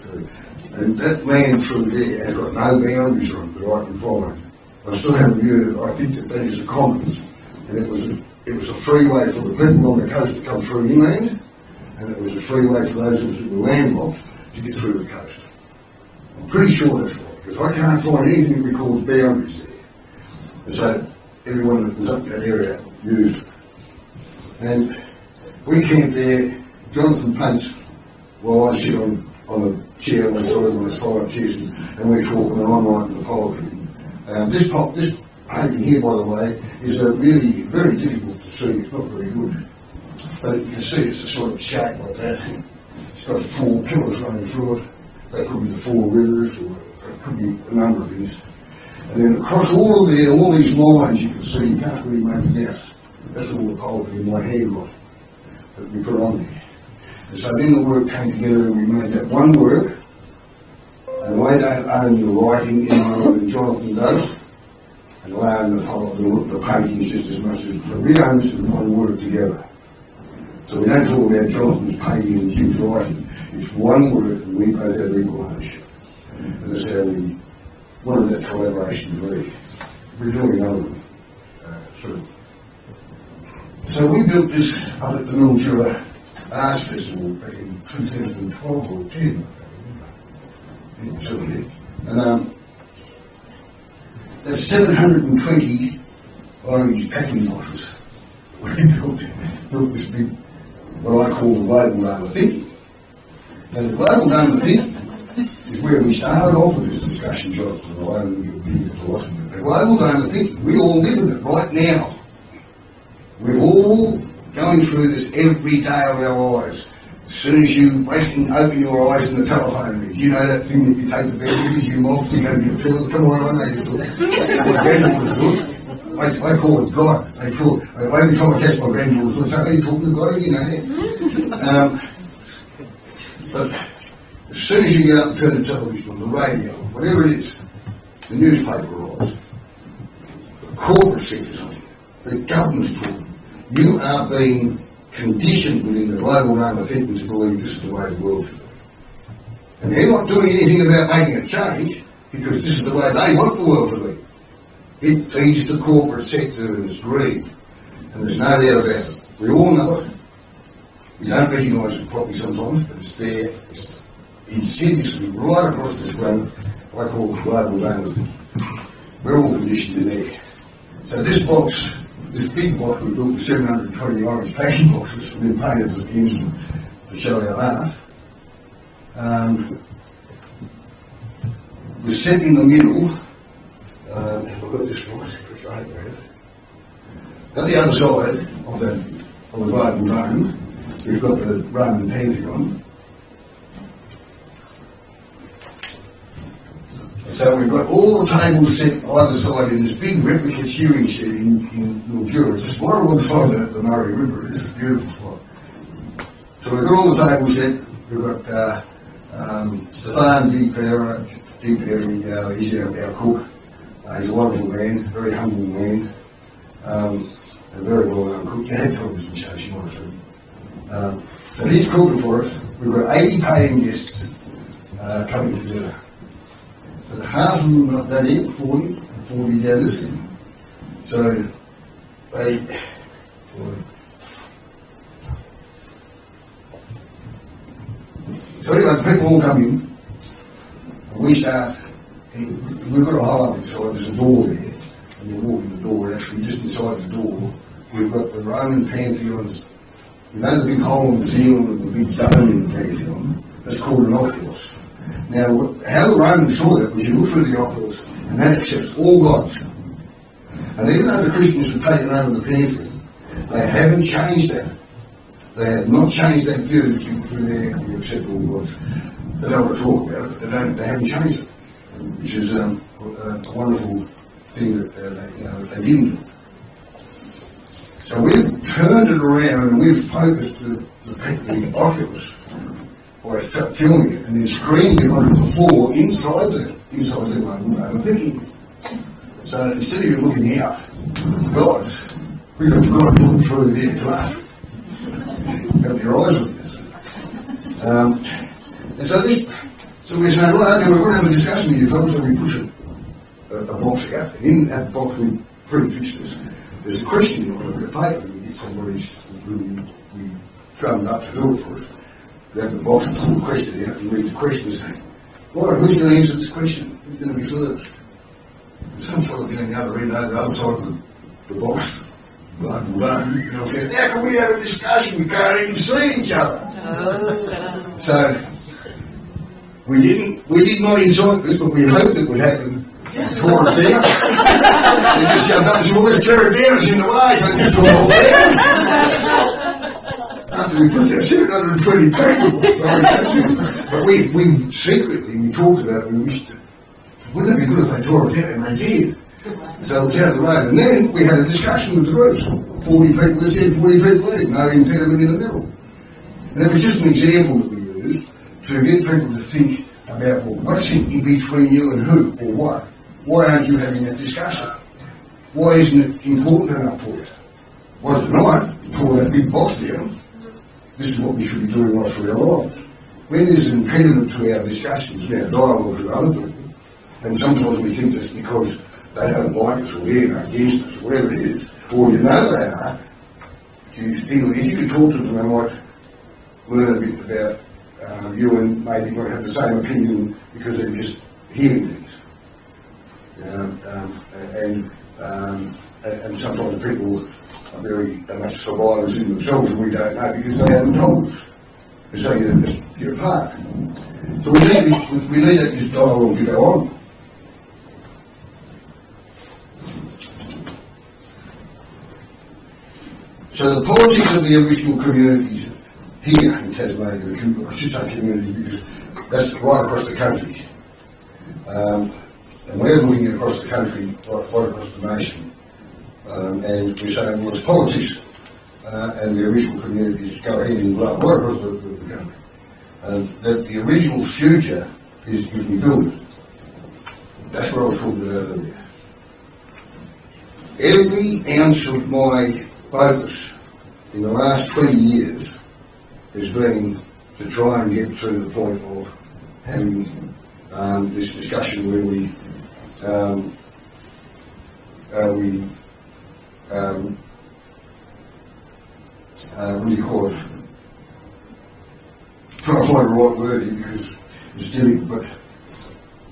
And that land through there has got no boundaries on it that I can follow. I still haven't viewed it. I think that is the commons. And it was a freeway for the people on the coast to come through inland, and it was a freeway for those of us who were landlocked to get through the coast. I'm pretty sure that's right, because I can't find anything that records boundaries there. And so everyone that was up in that area used it. And we camped there. Jonathan paints while I sit on a chair on the side of those 5 chairs, and we're talking, and I'm writing the poetry. This painting here, by the way, is really very difficult to see. It's not very good. But you can see it's a sort of shape like that. It's got 4 pillars running through it. That could be the 4 rivers, or it could be a number of things. And then across all of there, all these lines you can see, you can't really make it out. That's all the poetry in my hand right. that we put on there. And so then the work came together and we made that one work. And I don't own the writing any more than Jonathan does. And I own the paintings just as much as, so we own this as one work together. So we don't talk about Jonathan's painting and Jim's writing. It's one work and we both have equal ownership. And that's how we wanted that collaboration to be. We're doing another one soon. So we built this up at the Mildura Arts Festival back in 2012 or 10, I can't remember. Certainly. And there's 720 orange packing boxes. We built this big, what I call the global dome of thinking. Now the global dome of thinking is where we started off with this discussion, Jonathan, and I and the philosophy. The global dome of thinking, we all live in it right now. We're all going through this every day of our lives. As soon as you open your eyes and the telephone rings, you know that thing that you take the bed with you, mob, you go to your pillows, come on, I know you do it. I call it God. Every time I catch my granddaughter's say, are you talking to God again? But as soon as you get up and turn the television on, the radio on, whatever it is, the newspaper arrives, the corporate sector's on you, the government's talking, you are being conditioned within the global dome of thinking to believe this is the way the world should be. And they're not doing anything about making a change because this is the way they want the world to be. It feeds the corporate sector and its greed. And there's no doubt about it. We all know it. We don't recognise it properly sometimes, but it's there. It's insidiously right across this planet. I call it global dome of thinking. We're all conditioned in there. So this box, this big box we built with 720 orange packing boxes, and then painted with ends to show our art, was set in the middle. Have I got this right? Because I hate that. At the other side of the global dome, we've got the Roman Pantheon. So we've got all the tables set either side in this big replica shearing shed in Mildura, just right alongside the Murray River. This is a beautiful spot. So we've got all the tables set. We've got Stefan Deeperi, he's our cook. He's a wonderful man, very humble man, a very well-known cook. He had television shows, you might have seen. So he's cooking for us. We've got 80 paying guests coming for dinner. So half of them are that in, 40, and 40 down this end. So they... So anyway, people all come in, and we start... We've got a hole inside, there's a door there, and you walk in the door, and actually just inside the door, we've got the Roman Pantheons. You know the big hole in the ceiling with the big dome in the Pantheon? That's called an oculus. Now, how the Romans saw that was you look through the oculus, and that accepts all gods. And even though the Christians have taken over the Pantheon, they haven't changed that. They have not changed that view that you look through there and you accept all gods. They don't want to talk about it, but they haven't changed it. Which is a wonderful thing that they didn't do. So we've turned it around and we've focused the oculus by filming it and then screening it onto the floor inside the global dome of thinking. So instead of you looking out at the gods, we've got the God looking through there to us. Got your eyes on this. And so we're saying, well, okay, we're going to have a discussion with you folks, so we push a box out. And in that box we pre-fix this. There's a question on the paper, and we get somebody who we drummed up to do it for us. We open the box and pull the question out and read the question and say, right, who's going to answer this question? Who's going to be first? Some fellow down the other end, the other side of the box, global dome, and I said, how can we have a discussion? We can't even see each other. So we did not incite this, but we hoped it would happen. Tore it down. They just jumped up and said, well, let's tear it down, it's in the way, so they just tore it all down. After we put that 720 people, but we secretly, we talked about it, we wished, wouldn't it be good if they tore it down, and they did. So it was out of the road. And then we had a discussion with the groups. 40 people this end, 40 people there, no impediment in the middle. And it was just an example that we used to get people to think about, well, what's in between you and who, or what? Why aren't you having that discussion? Why isn't it important enough for you? Was tonight, you pull that big box down, this is what we should be doing right through our lives. When there's an impediment to our discussions and our dialogue with other people, and sometimes we think that's because they don't like us or they're against us or whatever it is, or you know they are, if you can talk to them, they might learn a bit about you and maybe not have the same opinion because they're just hearing things. And sometimes people are very much survivors in themselves and we don't know because they haven't told us. So you're apart. So we need that this dialogue to go on. So the politics of the Aboriginal communities here in Tasmania, I should say communities because that's right across the country. And we're looking across the country, right across the nation. And we're saying, well, it's politics and the Aboriginal communities go hand in glove right across the country. That the original future is if we build it. That's what I was talking about earlier. Every ounce of my focus in the last 20 years has been to try and get to the point of having this discussion where we what do you call it? Trying to find the right word here because it's difficult, but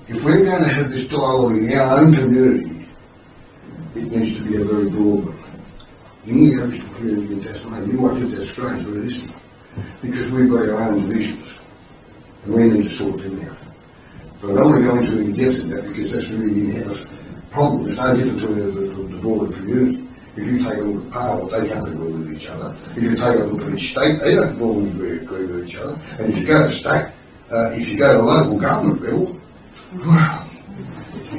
if we're going to have this dialogue in our own community, it needs to be a very broad one. In the Aboriginal community in Tasmania, you might think that's strange, but it isn't. Because we've got our own divisions, and we need to sort them out. But I don't want to go into any depth in that because that's really in-house problem. It's no different to the broader community. If you take a look at Parliament, they can't agree with each other. If you take a look at each state, they don't normally agree with each other. And if you go to state, if you go to local government bill, well, I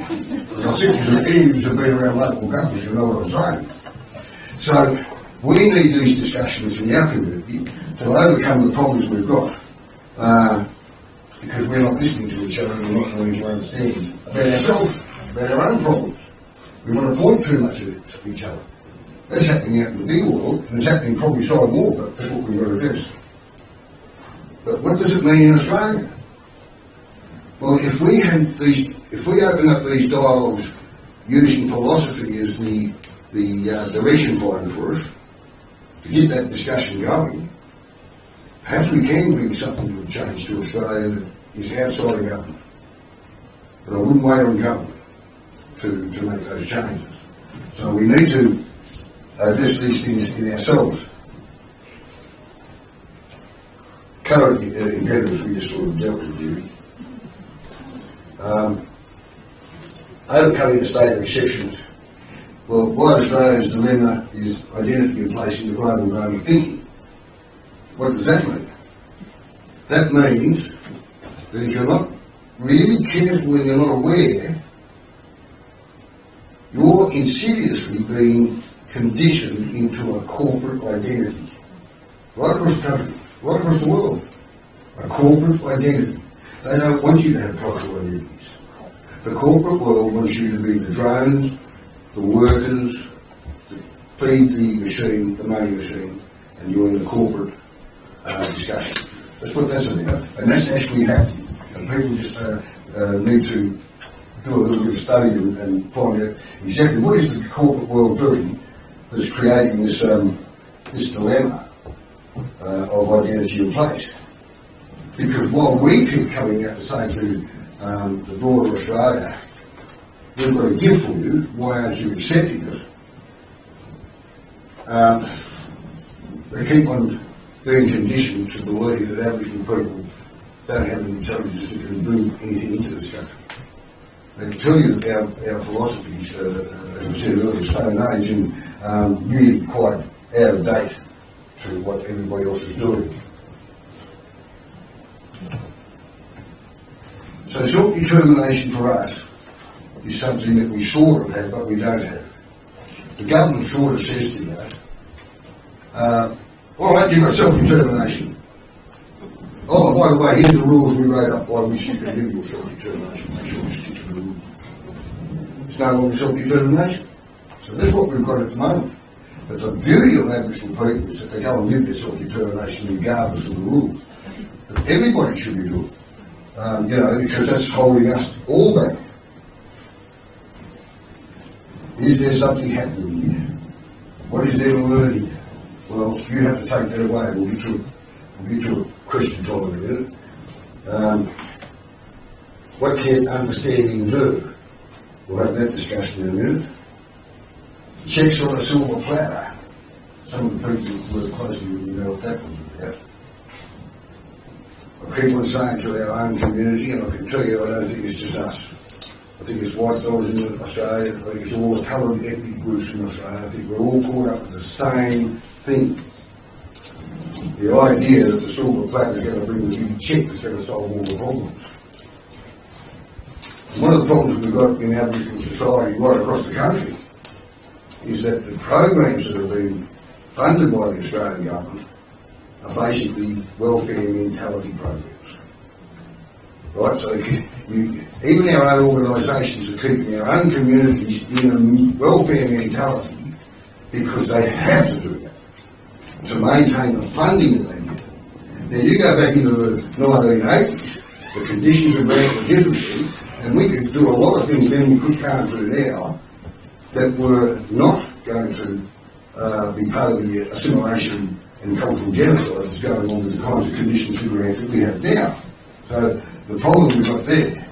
think if any of you have been around local governments, you know what I'm saying. So we need these discussions in our community to overcome the problems we've got because we're not listening to each other and we're not going to understand about ourselves, about our own problems. We want to point too much at each other. That's happening out in the big world and it's happening probably side more, but that's what we've got to address. But what does it mean in Australia? Well, if we open up these dialogues using philosophy as the direction finder for us, to get that discussion going, perhaps we can bring something to a change to Australia that is outside the government. But I wouldn't wait on government to make those changes. So we need to address these things in ourselves. Current impediments we just sort of dealt with, Jimmy. Overcoming the state of reception. Well, White Australia's dilemma is identity and place in the global game of thinking. What does that mean? That means that if you're not really careful and you're not aware, you're insidiously being conditioned into a corporate identity. Right across the country, right across the world. A corporate identity. They don't want you to have cultural identities. The corporate world wants you to be the drones, the workers, that feed the machine, the money machine, and you're in the corporate discussion. That's what that's about, and that's actually happening. And people just need to do a little bit of study and find out exactly what is the corporate world doing that's creating this this dilemma of identity and place. Because while we keep coming out to say to the broader Australia, we've got a gift for you, why aren't you accepting it? They keep on being conditioned to believe that Aboriginal people don't have an intelligence that can bring anything into this country. They can tell you that our philosophies, as I said earlier, stone age and really quite out of date to what everybody else is doing. So self-determination for us is something that we sort of have, but we don't have. The government sort of says to you, all right, you've got self-determination. Oh, by the way, here's the rules we wrote up by which you can live your self-determination. Make sure you stick to the rules. It's no longer self-determination. So that's what we've got at the moment. But the beauty of Aboriginal people is that they go and live their self-determination regardless of the rules. But everybody should be doing it, you know, because that's holding us all back. Is there something happening here? What is there to learn here? Well, you have to take that away. We'll get to a question time in a minute. What can understanding do? We'll have that discussion in a minute. Checks on a silver platter. Some of the people who work closely with me know what that was about. I keep on saying to our own community, and I can tell you I don't think it's just us. I think it's white fellas in Australia, I think it's all the coloured ethnic groups in Australia. I think we're all caught up with the same thing. The idea that the silver platter is going to bring the big check that's going to solve all the problems. And one of the problems we've got in Aboriginal society right across the country is that the programs that have been funded by the Australian government are basically welfare mentality programs. Right, so even our own organisations are keeping our own communities in a welfare mentality because they have to do that to maintain the funding that they get. Now you go back into the 1980s, the conditions of grant were differently, and we could do a lot of things then we can't do now that were not going to be part of the assimilation and cultural genocide that's going on with the kinds of conditions of grant that we have now. So the problem we've got there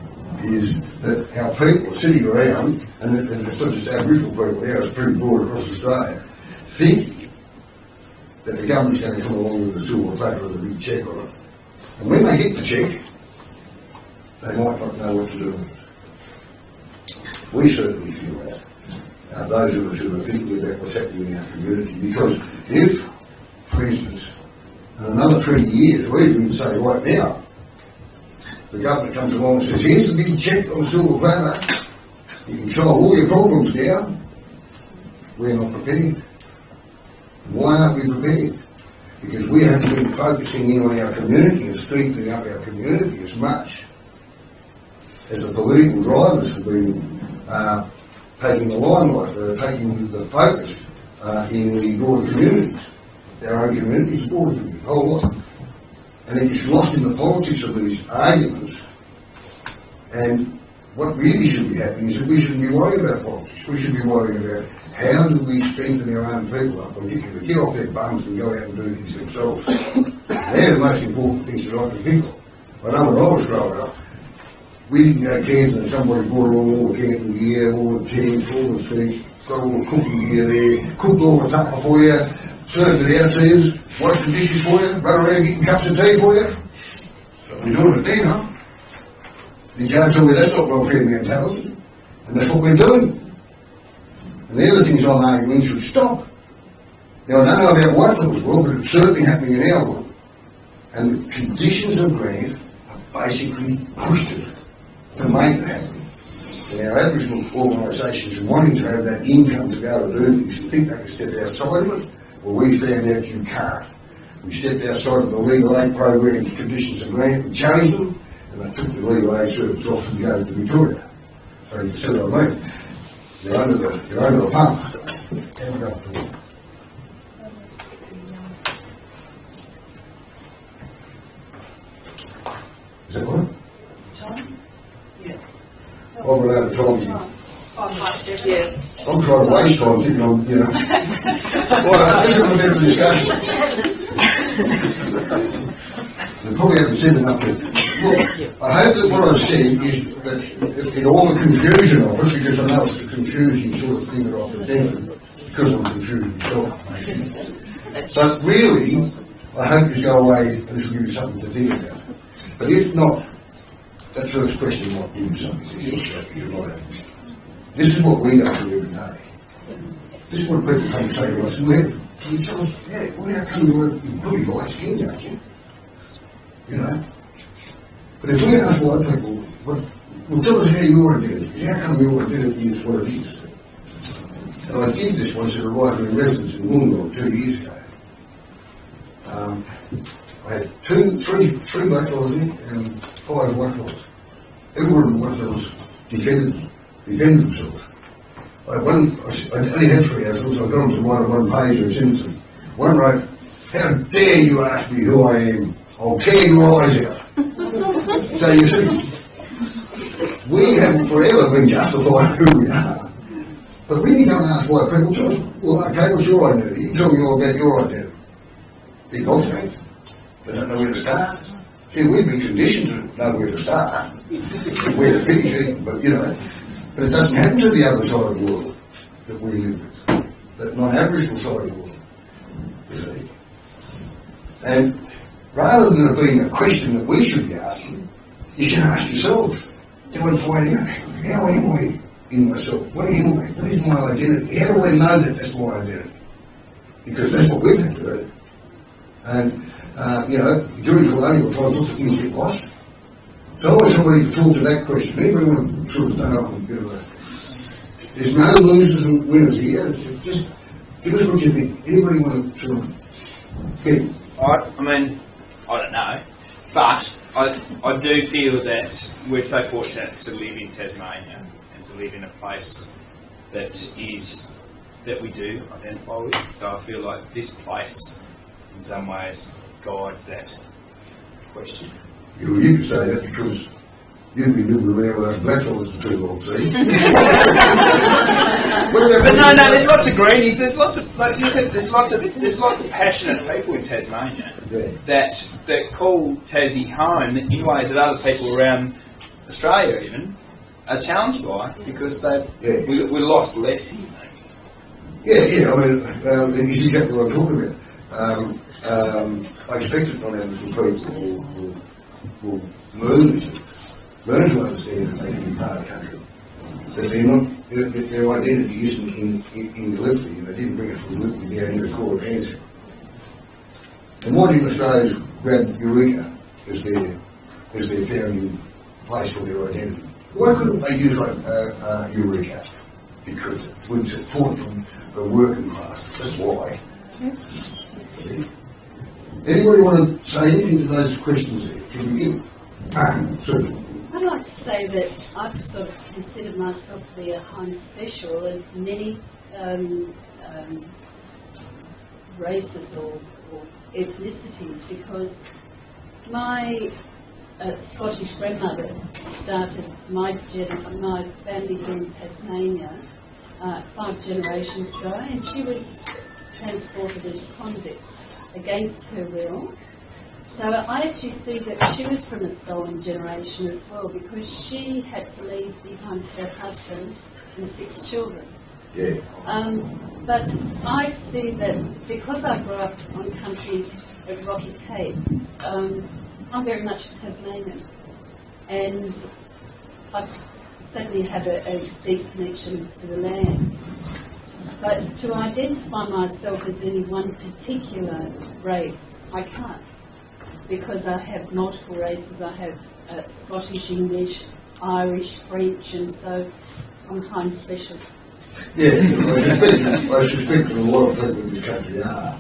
is that our people are sitting around, and it's not just Aboriginal people now, it's pretty broad across Australia, thinking that the government's going to come along with a silver platter and a big check on it. And when they get the check, they might not know what to do with it. We certainly feel that. Those of us who are thinking about what's happening in our community, because if, for instance, in another 20 years, we even say right now, the government comes along and says, here's the big check on the silver platter, you can solve all your problems now, we're not prepared. Why aren't we prepared? Because we haven't been focusing in on our community and strengthening up our community as much as the political drivers have been taking the limelight, taking the focus in the broader communities. Our own communities, the broader communities, a whole lot. And it gets lost in the politics of these arguments. And what really should be happening is that we shouldn't be worrying about politics. We should be worrying about how do we strengthen our own people up and get them to get off their bums and go out and do things themselves. They're the most important things that I can think of. I know when I was growing up, we didn't go camping and somebody brought along all the camping gear, all the tents, all the seats, got all the cooking gear there, cooked all the tucker for you, served it out to you, washed the dishes for you, run around getting cups of tea for you. But we're doing it now. You can't tell me that's not welfare mentality. And that's what we're doing. And the other things I'm arguing should stop. Now I don't know about white people's world, but it's certainly happening in our world. And the conditions of grant are basically pushed it to make it happen. And our Aboriginal organisations wanting to have that income to be able to do things and think they can step outside of it, well, we found out you can't. We stepped outside of the legal aid programs, conditions of grant, and changed them, and they took the legal aid service off and gave it to Victoria. So you can see what I mean. You're under the pump. Have a go to it. Is that what? It's time? Yeah. I've run out of time here. Yeah. I'm trying to waste time thinking I'm, you know. Well, let's have a bit of a discussion. We probably haven't said enough yet. Look, I hope that what I've said is that in all the confusion of it, because I know it's a confusing sort of thing that I've presented, because I'm confused myself, maybe. But really, I hope you go away and this will give you something to think about. But if not, that first question might give you something to think about if you're not able to. This is what we go through every day. This is what people come and say to us, can you tell us, how come you're pretty light skinned, aren't you? You know? But if we ask white people, well, tell us how your identity is. How come your identity is what it is? And I did this once at a writer in residence in Wollongong 2 years ago. I had three black fellows and 5 white fellows. Every one of the white fellows defended themselves. I only had 3 articles, so I got them to write on one page and sent it to them. One wrote, "How dare you ask me who I am? I'll tear your eyes out." So you see, we have forever been justified who we are. But when you go and ask white people, tell us, well, okay, what's your identity? You tell me all about your identity. They're gobsmacked. They don't know where to start. See, we've been conditioned to know where to start, where to finish it, but but it doesn't happen to the other side of the world that we live with, that non-Aboriginal side of the world, you see. And rather than it being a question that we should be asking, you should ask yourselves, go and find out, how am I in myself? What am I? What is my identity? How do I know that that's my identity? Because that's what we've had to do. And, during colonial times, lots of things get lost. So I want somebody to talk to that question. Anybody want to sort of start off with a bit of a... There's no losers and winners here. Just give us what you think. Anybody want to sort of... Yeah. I mean, I don't know. But I do feel that we're so fortunate to live in Tasmania and to live in a place that we do identify with. So I feel like this place, in some ways, guides that question. You could say that because you'd be living around black fellas for too long, see? But no, there's lots of greenies. There's lots of there's lots of passionate people in Tasmania that call Tassie home in ways that other people around Australia even are challenged by because we lost less here. Yeah. I mean, it's exactly what I'm talking about. I expect that non-Aboriginal people will learn to understand that they can be part of the country. That they're not, their identity isn't in Gallipoli, and they didn't bring it from Gallipoli down here to call it answer. And why didn't Australians grab Eureka as their founding place for their identity? Why couldn't they use Eureka? Because it would support the working class. That's why. Anybody want to say anything to those questions there? Can we give Susan? I'd like to say that I've sort of considered myself to be a Heinz special of many races or ethnicities because my Scottish grandmother started my family here in Tasmania 5 generations ago, and she was transported as a convict against her will. So I actually see that she was from a stolen generation as well because she had to leave behind her husband and 6 children. Yeah. But I see that because I grew up on country at Rocky Cape, I'm very much Tasmanian, and I certainly have a deep connection to the land. But to identify myself as any one particular race, I can't, because I have multiple races. I have Scottish, English, Irish, French, and so I'm Heinz special. Yeah, I suspect that a lot of people in this country are.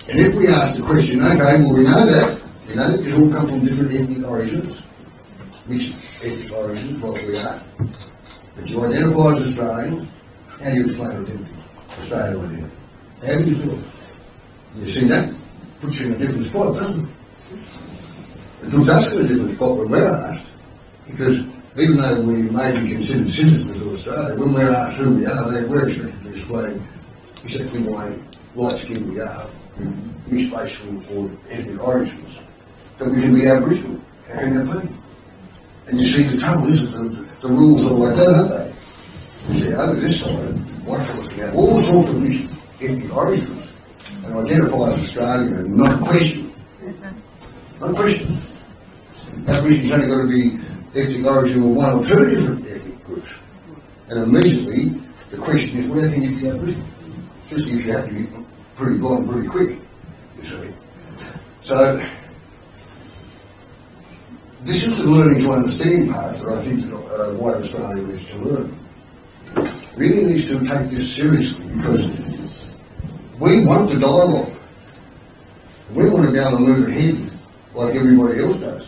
And if we ask the question, okay, well we know that they all come from different ethnic origins, mixed ethnic origins, like we are. But you identify as Australian, how do you explain identity? Australian identity. How do you feel it? You see that puts you in a different spot, doesn't it? It puts us in a different spot when we're asked, because even though we may be considered citizens of Australia, when we're asked who we are, we're expected to explain exactly why light-skinned we are, mixed racial or ethnic origins, that we can be Aboriginal. How can that be? And you see, the trouble is that the rules are like that, aren't they? You see, over this side, white fellas can have all sorts of mixed ethnic origins and identify as Australian and not question. Not question. Aborigin's only got to be ethnic origin of 1 or 2 different ethnic groups. And immediately, the question is, where can you be Aboriginal? Especially if you have to be pretty blonde pretty quick, you see. So, this is the learning to understand part that I think white Australia needs to learn. Really needs to take this seriously, because we want the dialogue. We want to be able to move ahead like everybody else does.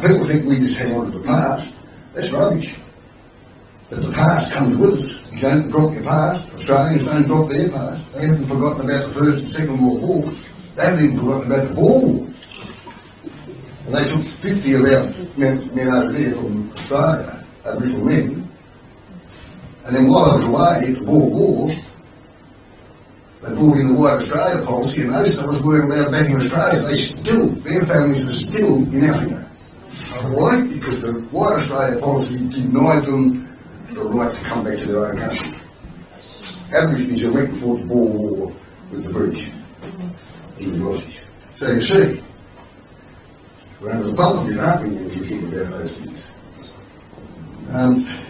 People think we just hang on to the past. That's rubbish. That the past comes with us. You don't drop your past. Australians don't drop their past. They haven't forgotten about the First and Second World Wars. They haven't even forgotten about the Boer War. And they took 50 of our men over there from Australia, Aboriginal men, and then while I was away at the Boer War, they brought in the White Australia policy, and those fellas weren't allowed back in Australia. Their families were still in Africa. Why? Because the White Australia policy denied them the right to come back to their own country. Aborigines went and fought the Boer War with the British, even the Aussies. So you see, we're under the Republic, aren't we, when you think about those things?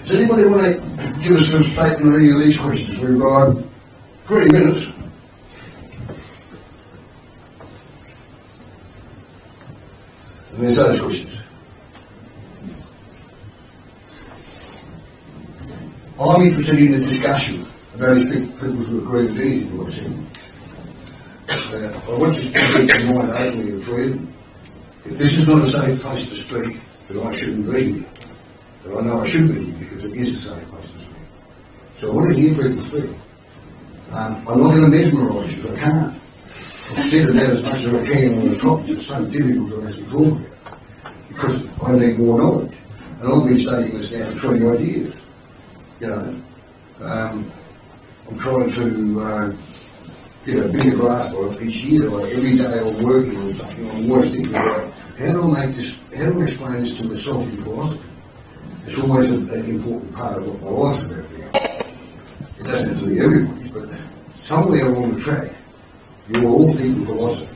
Does anybody want to give us a statement on any of these questions? We've got 20 minutes. And there's those questions. I'm interested in the discussion about these people who agree with anything what I said. I want you to keep your mind openly and freely. If this is not a safe place to speak, then I shouldn't be here. But I know I should be here because it is a safe place to speak. So I want to hear people speak. I'm not going to mesmerise you, I can't. I've said it out as much as I can on the topic. It's so difficult to actually talk about because I need more knowledge. And I've been studying this now for 20 odd years. You know, I'm trying to get a bigger grasp of it each year. Like every day I'm working on something, I'm always thinking about how do I explain this to myself in philosophy? It's always an important part of what my life's about now. It doesn't have to be everybody's, but somewhere along the track, you're all thinking philosophy.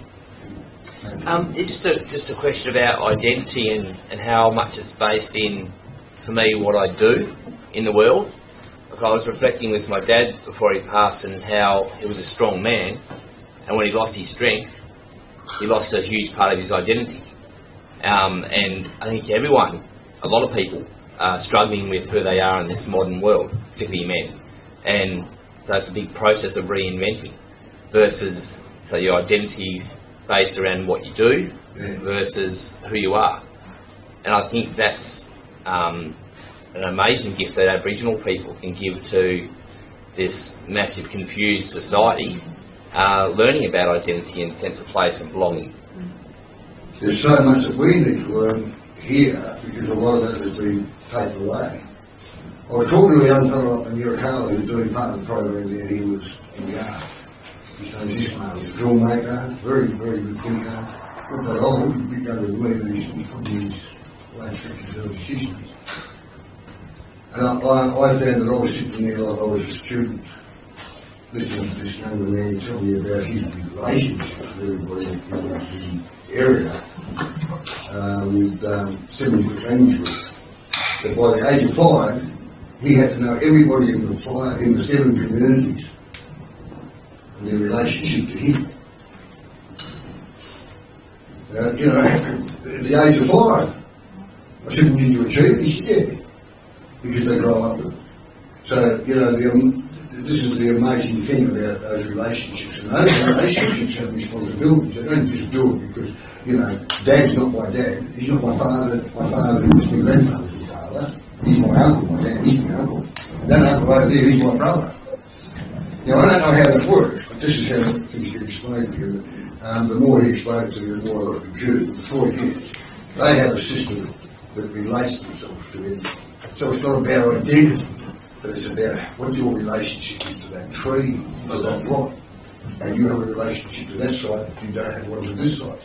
It's just a question about identity and how much it's based in, for me, what I do in the world. Like I was reflecting with my dad before he passed and how he was a strong man, and when he lost his strength, he lost a huge part of his identity. And I think everyone, a lot of people, are struggling with who they are in this modern world, particularly men. And so it's a big process of reinventing versus, so your identity based around what you do versus who you are. And I think that's an amazing gift that Aboriginal people can give to this massive confused society, learning about identity and sense of place and belonging. There's so much that we need to learn here because a lot of that has been taken away. I was talking to a young fellow up in Riawunna who was doing part of the program there. He was in the art. His name's Ismail. He's a filmmaker, very, very good thinker. Not that old, he's a bit younger than me, but he's probably in his late 50s, early 60s. And I found that I was sitting there like I was a student, listening to this younger man tell me about his relationships with everybody in the area with 7 different languages. But by the age of 5, he had to know everybody in the 7 communities and their relationship to him. At the age of 5, I said, well, did you achieve it? He said, yeah, because they grow up with it. So, this is the amazing thing about those relationships. And those relationships have responsibilities. They don't just do it because, Dad's not my dad. He's not my father. My father was my grandfather's father. He's my uncle. My dad, he's my uncle. And that uncle over there, he's my brother. Now, I don't know how that works, but this is how things get explained to you. The more he explained it to me, the more I confused. The point is, they have a system that relates themselves to it. So it's not about identity, but it's about what your relationship is to that tree or that rock. And you have a relationship to that site if you don't have one to this site.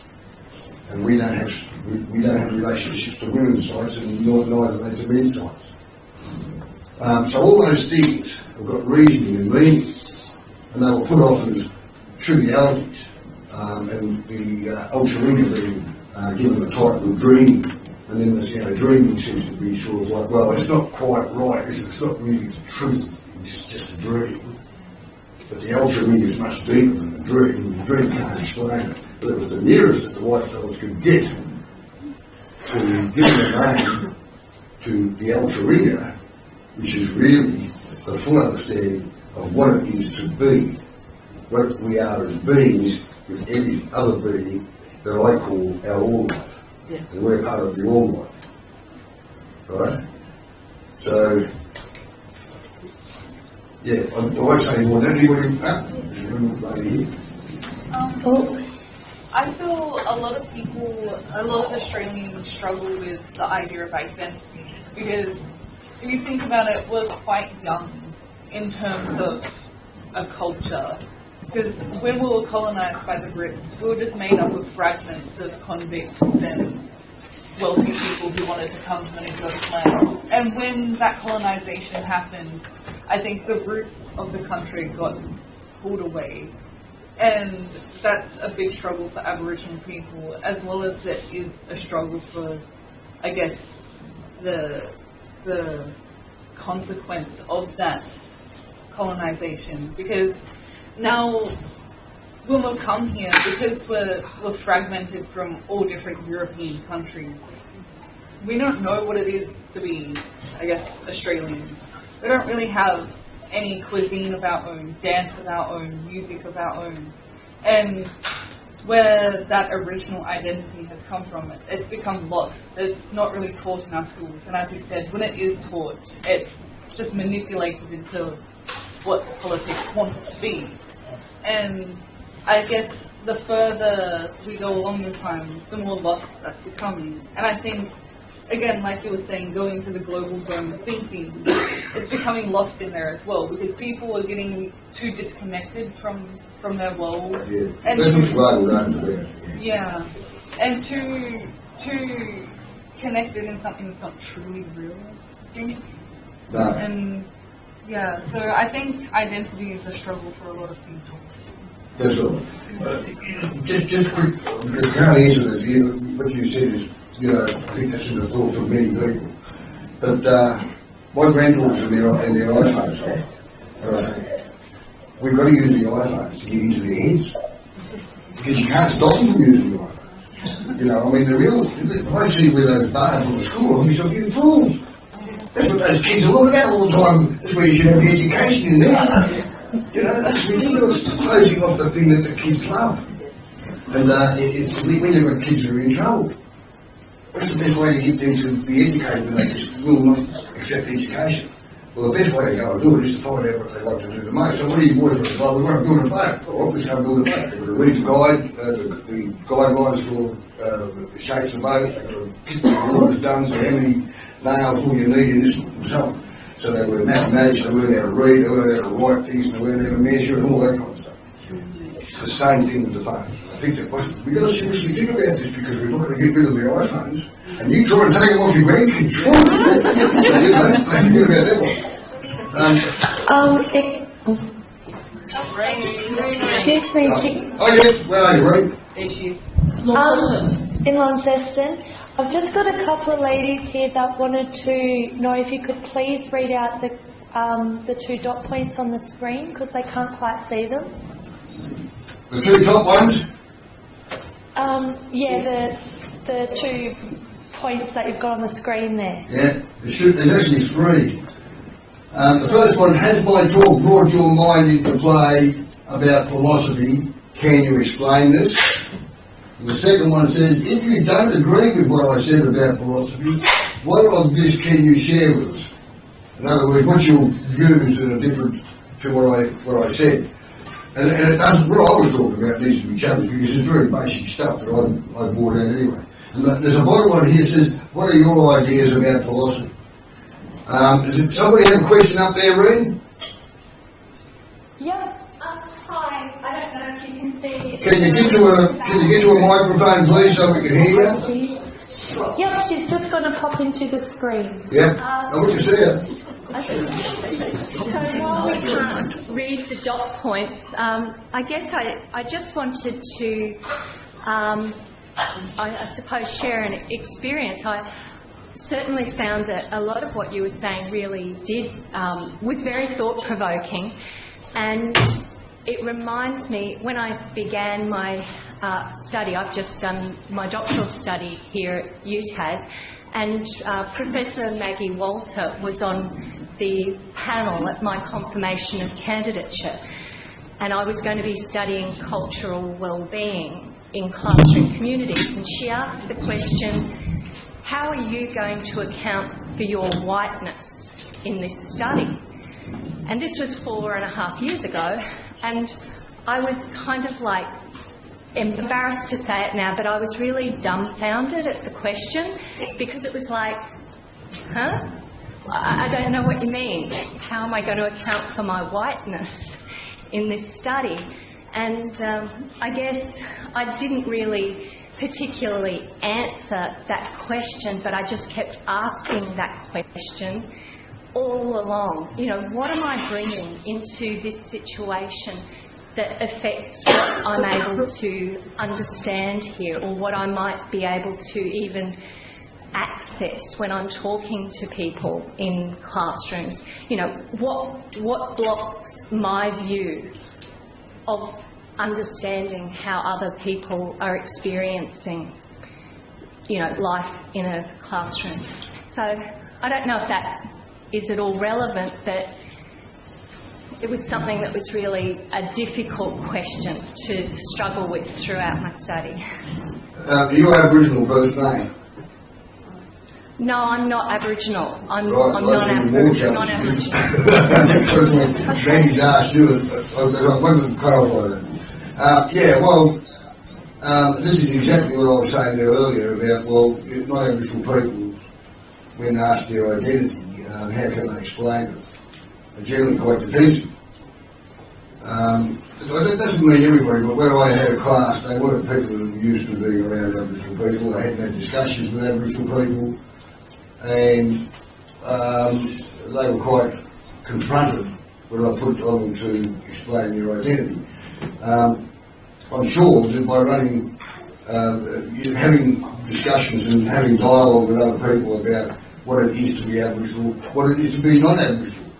And we don't have relationships to women's sites and neither they to men's sites. So all those things have got reasoning and meaning, and they were put off as trivialities. And the ultra-ringa being given the title of dreaming, and then dreaming seems to be sort of like, well, it's not quite right, is it? It's not really the truth. It's just a dream. But the ultra-ringa is much deeper than the dream. The dream can't explain it. But it was the nearest that the white fellas could get to give a name to the Everett-puralia, which is really the full understanding of what it is to be, what we are as beings with every other being that I call our all life. Yeah. And we're part of the all life. Right? So, yeah, I won't say more than that. Anybody I feel a lot of people, a lot of Australians struggle with the idea of identity because if you think about it, we're quite young in terms of a culture. Because when we were colonised by the Brits, we were just made up of fragments of convicts and wealthy people who wanted to come to an exotic land. And when that colonisation happened, I think the roots of the country got pulled away. And that's a big struggle for Aboriginal people, as well as it is a struggle for, I guess, the consequence of that colonisation. Because now, when we've come here, because we're fragmented from all different European countries, we don't know what it is to be, I guess, Australian. We don't really have any cuisine of our own, dance of our own, music of our own. And where that original identity has come from, it's become lost. It's not really taught in our schools. And as you said, when it is taught, it's just manipulated into what politics want it to be. And I guess the further we go along in time, the more lost that's becoming. And I think, again, like you were saying, going into the global zone thinking, it's becoming lost in there as well, because people are getting too disconnected from their world. Yeah, and that's what the Bible runs about. Yeah, and too connected in something that's not truly real, I think. No. And yeah, so I think identity is a struggle for a lot of people. That's all. Just quick, because I can't answer that. What you said is, I think that's in the thought for many people. But my granddaughters and their iPhones, we've got to use the iPhones to get into their heads. Because you can't stop them from using the iPhones. I mean, I see with those bars on the school, I mean, you fools. That's what those kids are looking at all the time. That's where you should have the education in there. It's ridiculous closing off the thing that the kids love. And when you've got kids who are in trouble, what's the best way to get them to be educated when they just will not accept education? Well, the best way to go and do it is to find out what they want to do the most. So what do you boys want to do? We want to build a boat. Well, let's go build a boat. They've got to read the guide, the guidelines for the shapes of boats. They've got to get the orders done, so how many nails all you need in this and so on. So they learn mathematics, they learn how to read, they learn how to write things, and they learn how to measure and all that kind of stuff. It's the same thing with the phones. I think that we've got to seriously think about this because we're not going to get rid of the iPhones. And you try and take them off your grandkids. So you don't think about that one. Excuse me. Oh yeah, where are you, Ray? Issues. In Launceston. I've just got a couple of ladies here that wanted to know if you could please read out the 2 dot points on the screen because they can't quite see them. The 2 top ones? Yeah, the 2 points that you've got on the screen there. Yeah, there's actually 3. The first one, has my talk brought your mind into play about philosophy? Can you explain this? And the second one says, if you don't agree with what I said about philosophy, what of this can you share with us? In other words, what's your views that are different to what I said? And it doesn't, what I was talking about needs to be challenged because it's very basic stuff that I brought out anyway. And there's a bottom one here that says, what are your ideas about philosophy? Does somebody have a question up there, Reed? Yeah. Hi. I don't know if you can see it. Can you get to a microphone, please, so we can hear you? Yep, she's just going to pop into the screen. Yep. I want to see it. So while we can't read the dot points, I guess I just wanted to, I suppose, share an experience. I certainly found that a lot of what you were saying really was very thought-provoking, and it reminds me when I began my study. I've just done my doctoral study here at UTAS, and Professor Maggie Walter was on the panel at my confirmation of candidature, and I was going to be studying cultural well-being in classroom communities, and she asked the question, how are you going to account for your whiteness in this study? And this was 4.5 years ago, and I was kind of like embarrassed to say it now, but I was really dumbfounded at the question, because it was like, huh? I don't know what you mean. How am I going to account for my whiteness in this study? And I guess I didn't really particularly answer that question, but I just kept asking that question all along. You know, what am I bringing into this situation that affects what I'm able to understand here, or what I might be able to even access when I'm talking to people in classrooms? You know, what blocks my view of understanding how other people are experiencing, you know, life in a classroom? So I don't know if that is at all relevant, but it was something that was really a difficult question to struggle with throughout my study. You're Aboriginal first name? No, I'm not Aboriginal. I'm non-Aboriginal. Maggie's asked you, I wanted to clarify that. Yeah, well, this is exactly what I was saying there earlier about, well, non-Aboriginal people, when asked their identity, how can they explain it, are generally quite defensive. That doesn't mean everybody, but where I had a class, they weren't people who used to be around Aboriginal people. They hadn't had discussions with Aboriginal people, and they were quite confronted when I put on them to explain their identity. I'm sure that by running, having discussions and having dialogue with other people about what it is to be Aboriginal, what it is to be non-Aboriginal,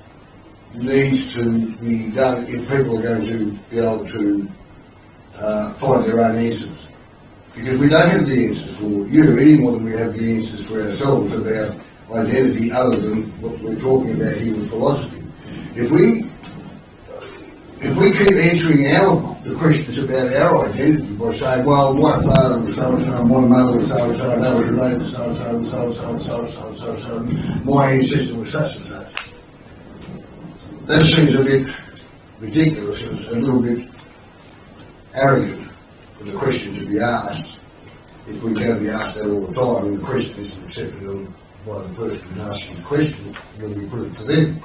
needs to be done if people are going to be able to find their own answers. Because we don't have the answers for you any more than we have the answers for ourselves about identity, other than what we're talking about here with philosophy. If we keep answering the questions about our identity by saying, well, my father was so-and-so, my mother was so-and-so, and I was related to so-and-so, and so-and-so, and so-and-so, and so-and-so, my ancestor was such and such, that seems a bit ridiculous. It's a little bit arrogant for the question to be asked, if we're going to be asked that all the time, and the question isn't accepted by the person who's asking the question when we put it to them.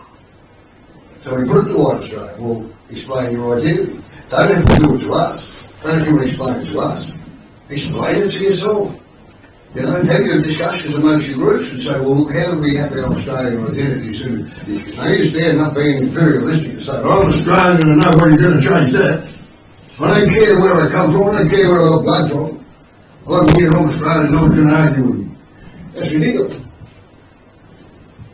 So we put it to White Australia, well, explain your identity. Don't have to do it to us. Don't come and explain it to us. Explain it to yourself. You know, have your discussions amongst your groups and say, well, how do we have our Australian identity soon? Because now you stand up being imperialistic and say, well, I'm Australian and nobody's going to change that. I don't care where I come from, I don't care where I got blood from. I'm here, I'm Australian, no one's going to argue with me. That's ridiculous.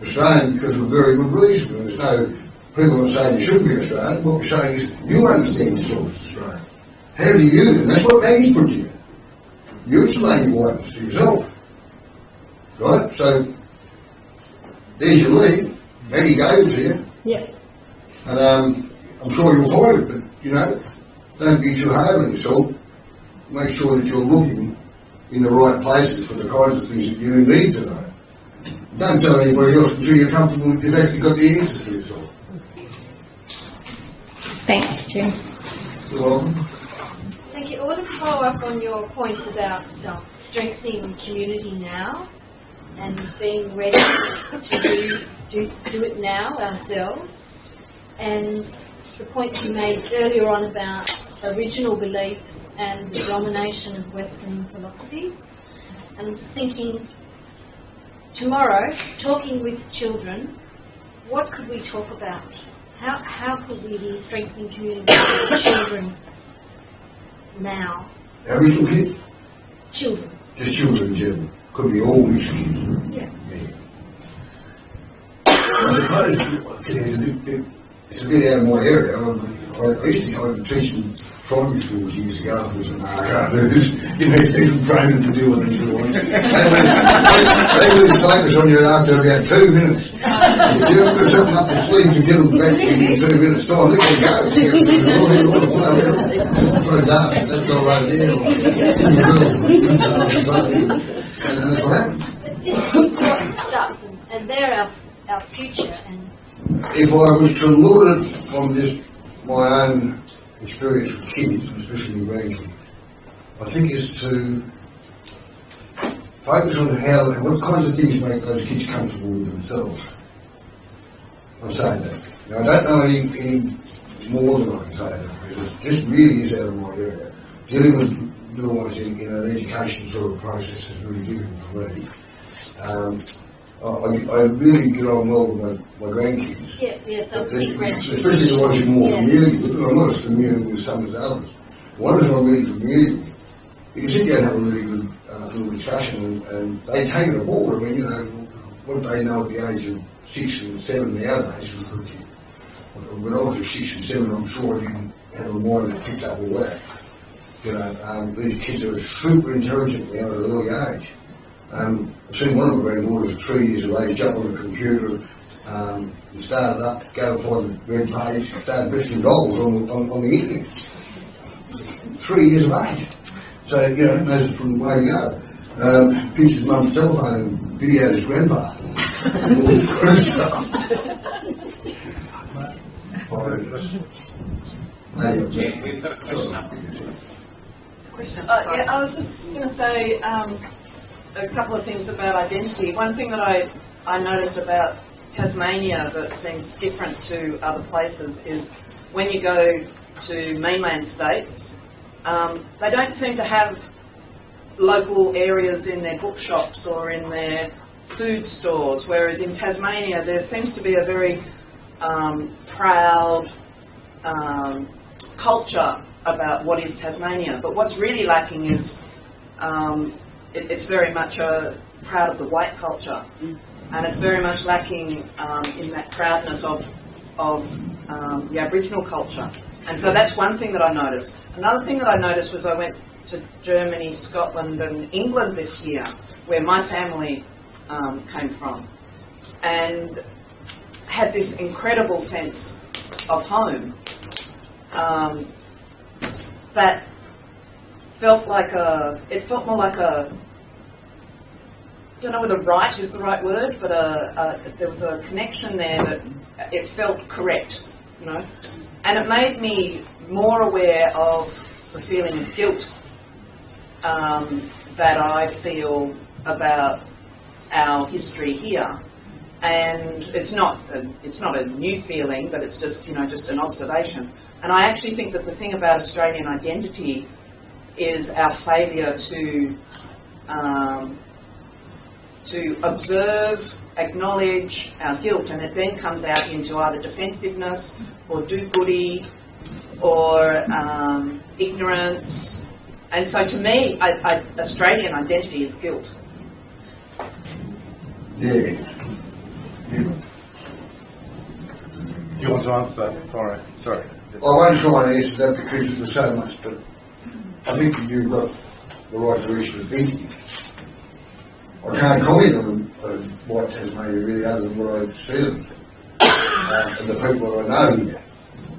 Australian because of a very good reason. And there's no people are saying you shouldn't be Australian. What we're saying is you understand yourself as Australian. How do you? And that's what Maggie's put to you. You explain your whiteness to yourself. Right? So, there's your lead. Maggie gave it to you. Yeah. And I'm sure you'll find it, but, you know, don't be too hard on yourself. Make sure that you're looking in the right places for the kinds of things that you need to know. Don't tell anybody else until you're comfortable you've actually got the answers for yourself. Thanks, Jim. You're welcome. Thank you. I want to follow up on your points about strengthening community now and being ready to do it now ourselves, and the points you made earlier on about original beliefs and the domination of Western philosophies. And I'm just thinking, tomorrow, talking with children, what could we talk about? How could we be strengthening community with children now? Aboriginal kids? Children. Just children in general. Could be all mixed kids. Yeah. I suppose it's a bit out of my area. I used to go and teach them primary schools years ago, and was I can't do this. You need people training to do what these ones. They would focus on you after about 2 minutes. If you put something up the sleeve to get them back in 2 minutes time, they can go. You want to play dance, that's got right there. And that's what happened. This is important stuff, and they're our future. And if I was to look at it from just my own experience with kids, especially grandkids, I think is to focus on what kinds of things make those kids comfortable with themselves. I'm saying that. Now, I don't know any more than I can say that, because it just really is out of my area. Dealing with little ones in an education sort of process is really difficult for me. I really get on well with my grandkids. yeah, so big grandchildren. Especially the ones you're more familiar with. I'm not as familiar with some as the others. The ones I'm really familiar with, you can sit down and have a really good little discussion, and they take it aboard. I mean, what they know at the age of 6 and 7 nowadays. When I was at 6 and 7, I'm sure I didn't have a mind that picked up all that. These kids are super intelligent now at an early age. I've seen one of my granddaughters at 3 years of age jump on a computer and start it up, go and find the web page, start pressing dollars on the internet. 3 years of age. So, knows it from the way to go. Picks his mum's telephone and videoed his grandpa. Yeah, I was just going to say a couple of things about identity. One thing that I notice about Tasmania that seems different to other places is when you go to mainland states, they don't seem to have local areas in their bookshops or in their food stores, whereas in Tasmania there seems to be a very proud culture about what is Tasmania. But what's really lacking is it's very much proud of the white culture, and it's very much lacking in that proudness of the Aboriginal culture. And so that's one thing that I noticed. Another thing that I noticed was I went to Germany, Scotland and England this year, where my family came from, and had this incredible sense of home that felt like it felt more like I don't know whether right is the right word, but there was a connection there that it felt correct, and it made me more aware of the feeling of guilt that I feel about our history here. And it's not a new feeling, but it's just just an observation. And I actually think that the thing about Australian identity is our failure to observe, acknowledge our guilt, and it then comes out into either defensiveness or do-goody or ignorance. And so to me, Australian identity is guilt. Yeah. Do you want to answer that before sorry. I won't try and answer that because there's so much, but I think you've got the right direction of thinking. I can't comment on white Tasmania really other than what I see of and the people I know here.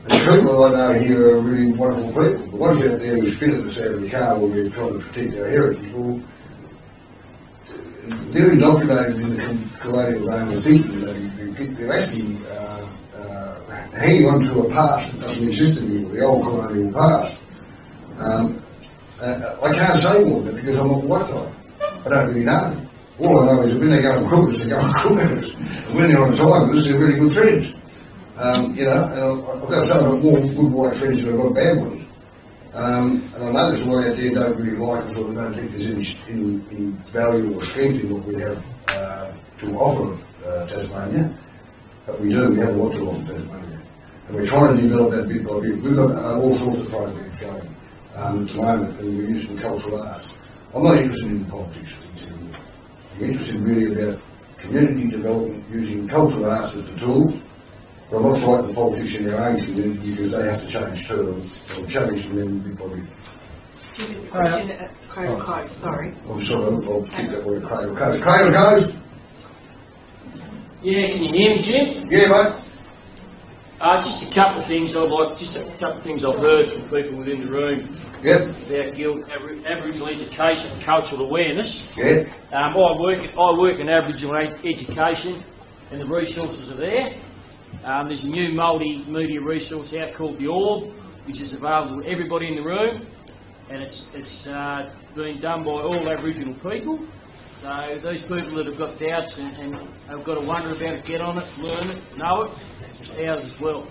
And the people I know here are really wonderful people. The ones out there who spit at us out of the car when we're trying to protect our heritage, well, they're indoctrinated in the colonial way of thinking. They're actually hanging on to a past that doesn't exist anymore, the old colonial past. I can't say more than that because I'm not white side. I don't really know. All I know is that when they go and cook us, they go and cook at us. And when they're on the side of us, they're really good friends. And I've got some of more good white friends than I've got bad ones. And I know there's a lot out there don't really like us, or they don't think there's any value or strength in what we have to offer Tasmania. But we do, we have a lot to offer Tasmania. And we're trying to develop that bit by bit. We've got all sorts of programs going at the moment, and we're using cultural arts. I'm not interested in politics anymore. I'm interested really about community development using cultural arts as the tool, But I'm not frightened of politics in our own community because they have to change too. They'll change and then we probably... There's a question at Cradle Cove, sorry. I'm sorry, I'll pick that word, Cradle Cove. Cradle Cove? Yeah, can you hear me, Jim? Yeah, mate. Just a couple of things I've heard from people within the room. Yep. About guild, Aboriginal education and cultural awareness. Yeah. I work in Aboriginal education, and the resources are there. There's a new multimedia resource out called The Orb, which is available to everybody in the room, and it's being done by all Aboriginal people. So those people that have got doubts and have got to wonder about it, get on it, learn it, know it. It's ours as well.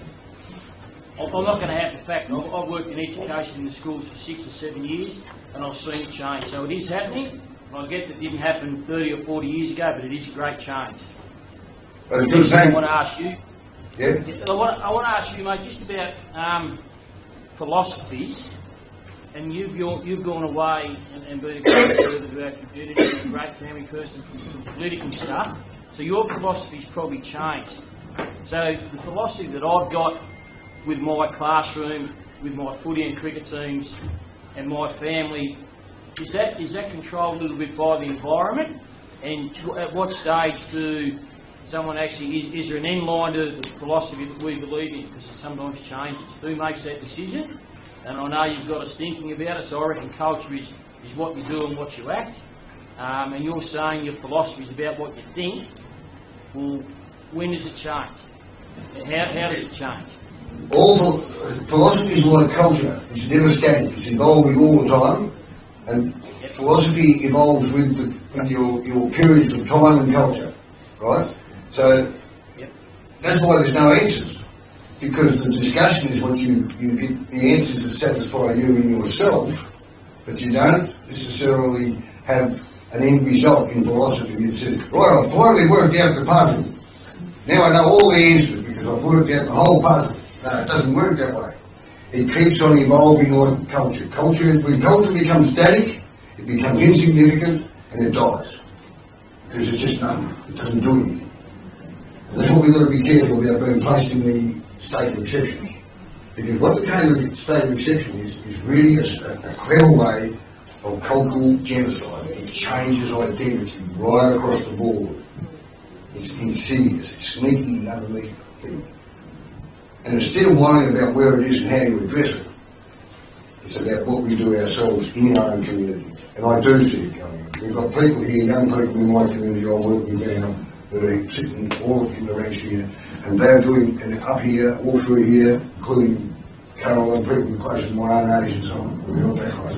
I'm not going to have the fact. I've worked in education in the schools for 6 or 7 years, and I've seen it change. So it is happening. I get that it didn't happen 30 or 40 years ago, but it is a great change. But it's good I want to ask you. Yeah. I want to ask you, mate, just about philosophies. And you've gone away and been a great servant to our community, a great family person from political stuff. So your philosophy's probably changed. So the philosophy that I've got with my classroom, with my footy and cricket teams, and my family, is that controlled a little bit by the environment? And at what stage do someone actually is there an end line to the philosophy that we believe in? Because it sometimes changes. Who makes that decision? And I know you've got us thinking about it, so I reckon culture is what you do and what you act. And you're saying your philosophy is about what you think. Well, when does it change? How does it change? All philosophy is like culture. It's never static. It's evolving all the time. And philosophy evolves with your periods of time and culture, right? So that's why there's no answers. Because the discussion is what you get the answers that satisfy you and yourself, but you don't necessarily have an end result in philosophy that says, right, I've finally worked out the puzzle. Now I know all the answers because I've worked out the whole puzzle. No, it doesn't work that way. It keeps on evolving like culture. When culture becomes static, it becomes insignificant and it dies. Because it's just nothing. It doesn't do anything. And that's what we've got to be careful about being placed in the state of exception. Because what the state of exception is really a clever way of cultural genocide. It changes identity right across the board. It's insidious, it's sneaky underneath the thing. And instead of worrying about where it is and how you address it, it's about what we do ourselves in our own communities. And I do see it going on. We've got people here, young people in my community I work with now, that are sitting all in the ranks here, and they're doing, and up here, all through here, including Carol and people close to my own age and so on. We're not that close.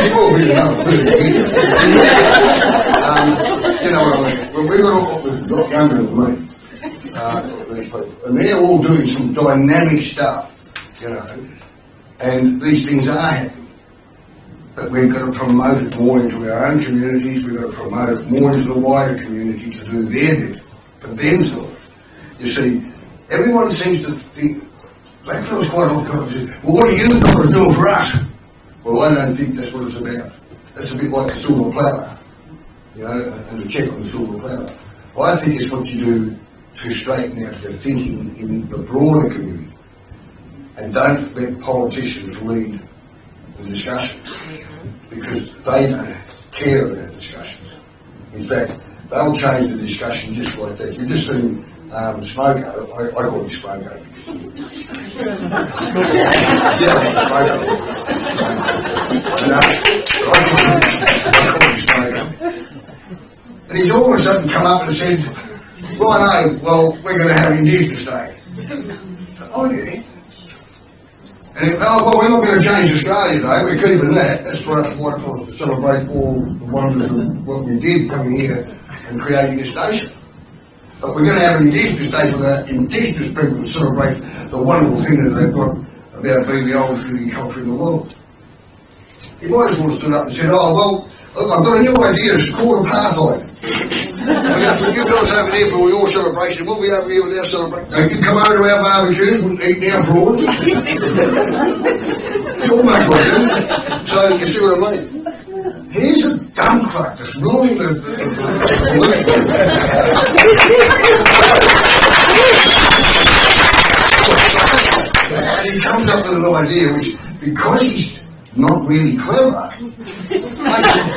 It's all been another 30 years. You know what I mean? Well, we've got a lot younger than me, these people. And they're all doing some dynamic stuff, you know, and these things are happening. But we've got to promote it more into our own communities, we've got to promote it more into the wider community to do their bit for themselves. You see, everyone seems to think, blackfellas quite often say, well, what are you fellas doing for us? Well, I don't think that's what it's about. That's a bit like the silver platter, you know, and the check on the silver platter. I think it's what you do to straighten out your thinking in the broader community. And don't let politicians lead the discussion, because they don't care about discussions. In fact, they'll change the discussion just like that. You've just seen Smoko, I call him Smoko and he's all of a sudden come up and said, well, we're going to have Indigenous Day. Oh, yeah. And we're not going to change Australia Day, we're keeping that. That's for us white fellas to celebrate all the wonders of what we did coming here and creating this nation. But we're going to have an Indigenous Day for the Indigenous people to celebrate the wonderful thing that they've got about being the oldest living culture in the world. He might as well have stood up and said, oh, well, look, I've got a new idea, it's called apartheid. We're going to put you fellas over there for your celebration, we'll be over here with our celebration. Don't you come over to our barbecues and eat our prawns. It's almost like that. So, you see what I mean? Here's a dumbcluck, the snoring, and he comes up with an idea which, because he's not really clever,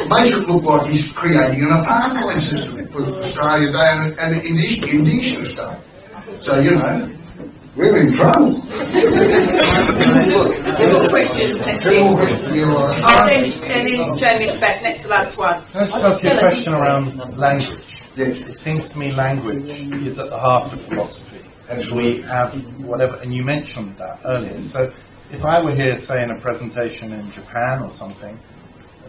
makes it look like he's creating an apartheid system for Australia Day and Indigenous Day. So, you know, we're in trouble. Two more questions, that's Two more it. questions, you're right. Oh, then Jamie at the back, next to last one. Can I just ask you a question around language? Yes. It seems to me language is at the heart of philosophy. Absolutely. We have whatever, and you mentioned that earlier. So if I were here, say, in a presentation in Japan or something,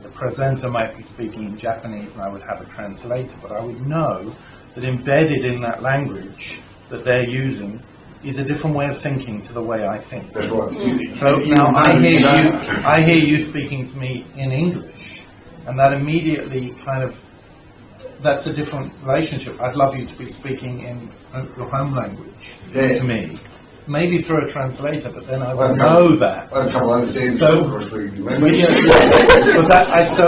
the presenter might be speaking in Japanese and I would have a translator, but I would know that embedded in that language that they're using is a different way of thinking to the way I think. That's right. So now I hear you speaking to me in English, and that immediately kind of, that's a different relationship. I'd love you to be speaking in your home language to me, maybe through a translator, but then I would know that. I can't understand. So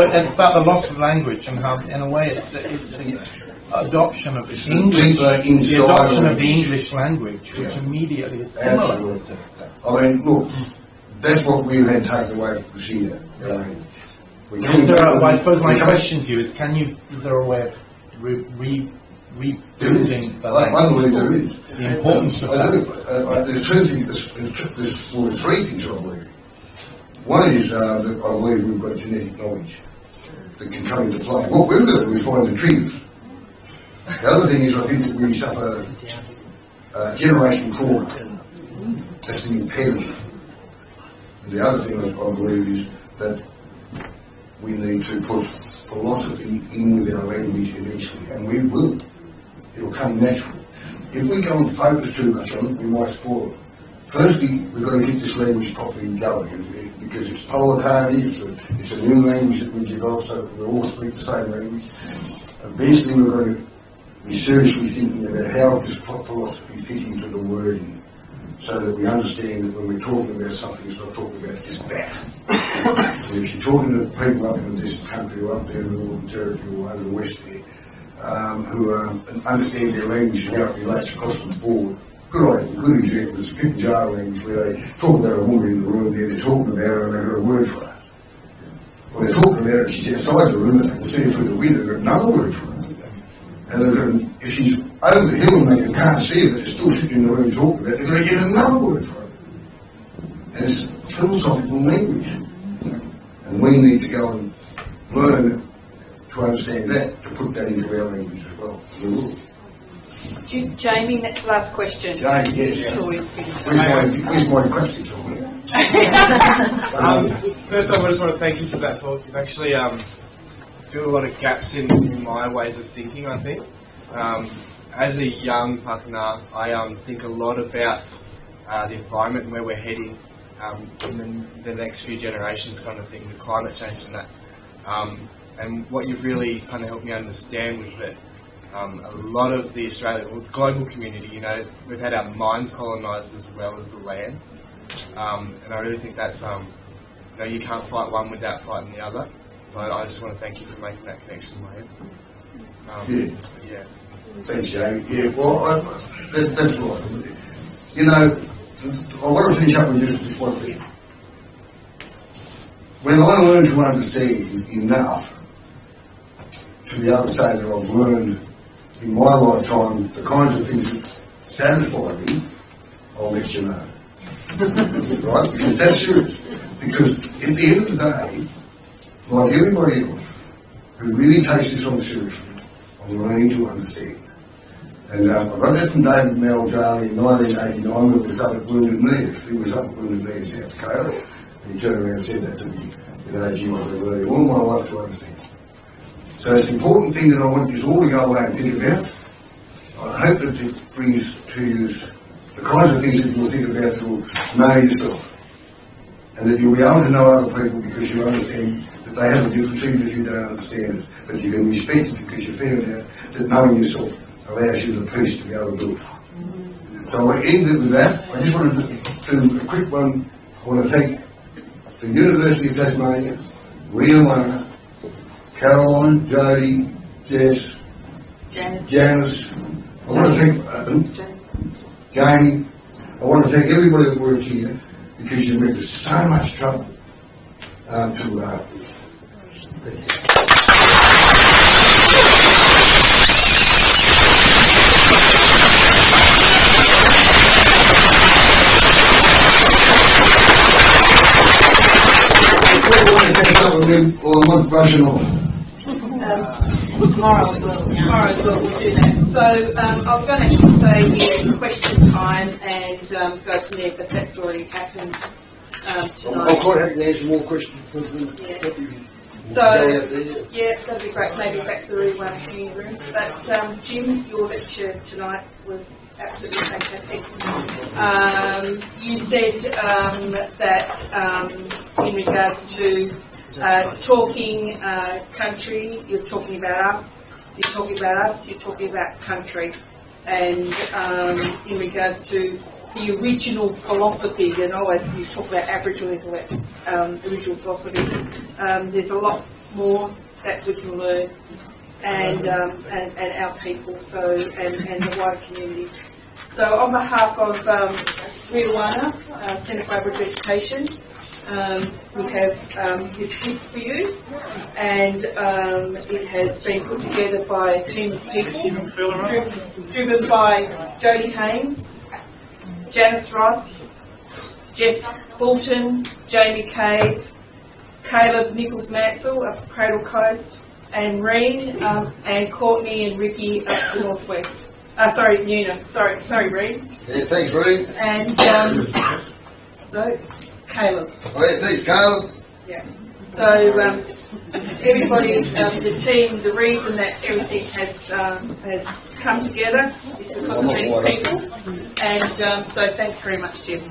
it's about the loss of language and how, in a way, it's the adoption of English, the adoption of the English language, which immediately is similar. Absolutely. I mean, look, that's what we've had taken away from us here. I suppose my question to you is, is there a way of rebuilding the language? I believe there is. The importance of that. There's two things, there's three things I believe. One is that I believe we've got genetic knowledge that can come into play. What we've got to do is find the triggers. The other thing is I think that we suffer generational trauma. That's an impediment. And the other thing I believe is that we need to put philosophy in with our language eventually, and we will. It'll come natural. If we go and focus too much on it, we might spoil it. Firstly, we've got to get this language properly going, because it's polycardy, it's a new language that we developed so that we all speak the same language. Eventually we're going to be seriously thinking about how does philosophy fit into the wording, so that we understand that when we're talking about something, it's not talking about just that. And if you're talking to people up in this country or up there in the Northern Territory or over the West there, who understand their language and how it relates across the board, good example is the Pipinjara language, where they talk about a woman in the room there, they're talking about her and they've got a word for her. Well, they're talking about her if she's outside the room and they can see her through the window, they've got another word for her. And if she's over the hill and they can't see her, but they're still sitting in the room talking about it, they're going to get another word for her. And it's philosophical language. And we need to go and learn to understand that, to put that into our language as well. We will. Jamie, that's the last question. Jamie, yes. Where's my questions? First off, I just want to thank you for that talk. You've actually filled a lot of gaps in my ways of thinking, I think. As a young Pakana, I think a lot about the environment and where we're heading in the next few generations, kind of thing, with climate change and that. And what you've really kind of helped me understand was that a lot of the Australian, the global community, you know, we've had our minds colonised as well as the lands. And I really think that's, you know, you can't fight one without fighting the other. So I just want to thank you for making that connection in my head. Yeah. Thanks, Jamie. Yeah, well, that's right. You know, I want to finish up with just this one thing. When I learn to understand enough to be able to say that I've learned in my lifetime the kinds of things that satisfy me, I'll let you know. Right? Because that's serious. Because at the end of the day, like everybody else who really takes this on seriously, I'm learning to understand. And I got that from David Maljali in 1989 when he was up at Wounded Knee. He was up at Wounded Knee in South Dakota, and he turned around and said that to me. You know, gee, I've been learning all my life to understand. So it's an important thing that I want you all to go away and think about. I hope that it brings to you the kinds of things that you will think about to know yourself. And that you'll be able to know other people because you understand that they have a different thing that you don't understand it. But you can respect it because you found out that knowing yourself allows you the peace to be able to do it. So I ended with that. I just wanted to do a quick one. I want to thank the University of Tasmania, Riawunna Caroline, Jodie, Jess, Janice. I want to thank Jamie. I want to thank everybody that worked here because you went to so much trouble to or I'm not brushing off. Tomorrow we will. Tomorrow we'll do that. So I was going to actually say it's question time and go from there, but that's already happened tonight. I'm quite happy to answer more questions. So, yeah, that'd be great. Maybe back to the Riawunna community room. But Jim, your lecture tonight was absolutely fantastic. You said that in regards to talking country, you're talking about us. You're talking about us. You're talking about country. And in regards to the original philosophy, and always you talk about Aboriginal original philosophies. There's a lot more that we can learn, and our people, so and the wider community. So on behalf of Riawunna Centre for Aboriginal Education, we have this gift for you, and it has been put together by a team of people driven by Jodie Haynes, Janice Ross, Jess Fulton, Jamie Cave, Caleb Nichols-Mansell up the Cradle Coast, and Reen, and Courtney and Ricky up the Northwest. Sorry, Nuna. Sorry, Reen. Yeah, thanks, Reen. And so, Caleb. Oh, yeah, thanks, Caleb. Yeah. So, everybody, the team, the reason that everything has come together is because of these people. And so, thanks very much, Jim.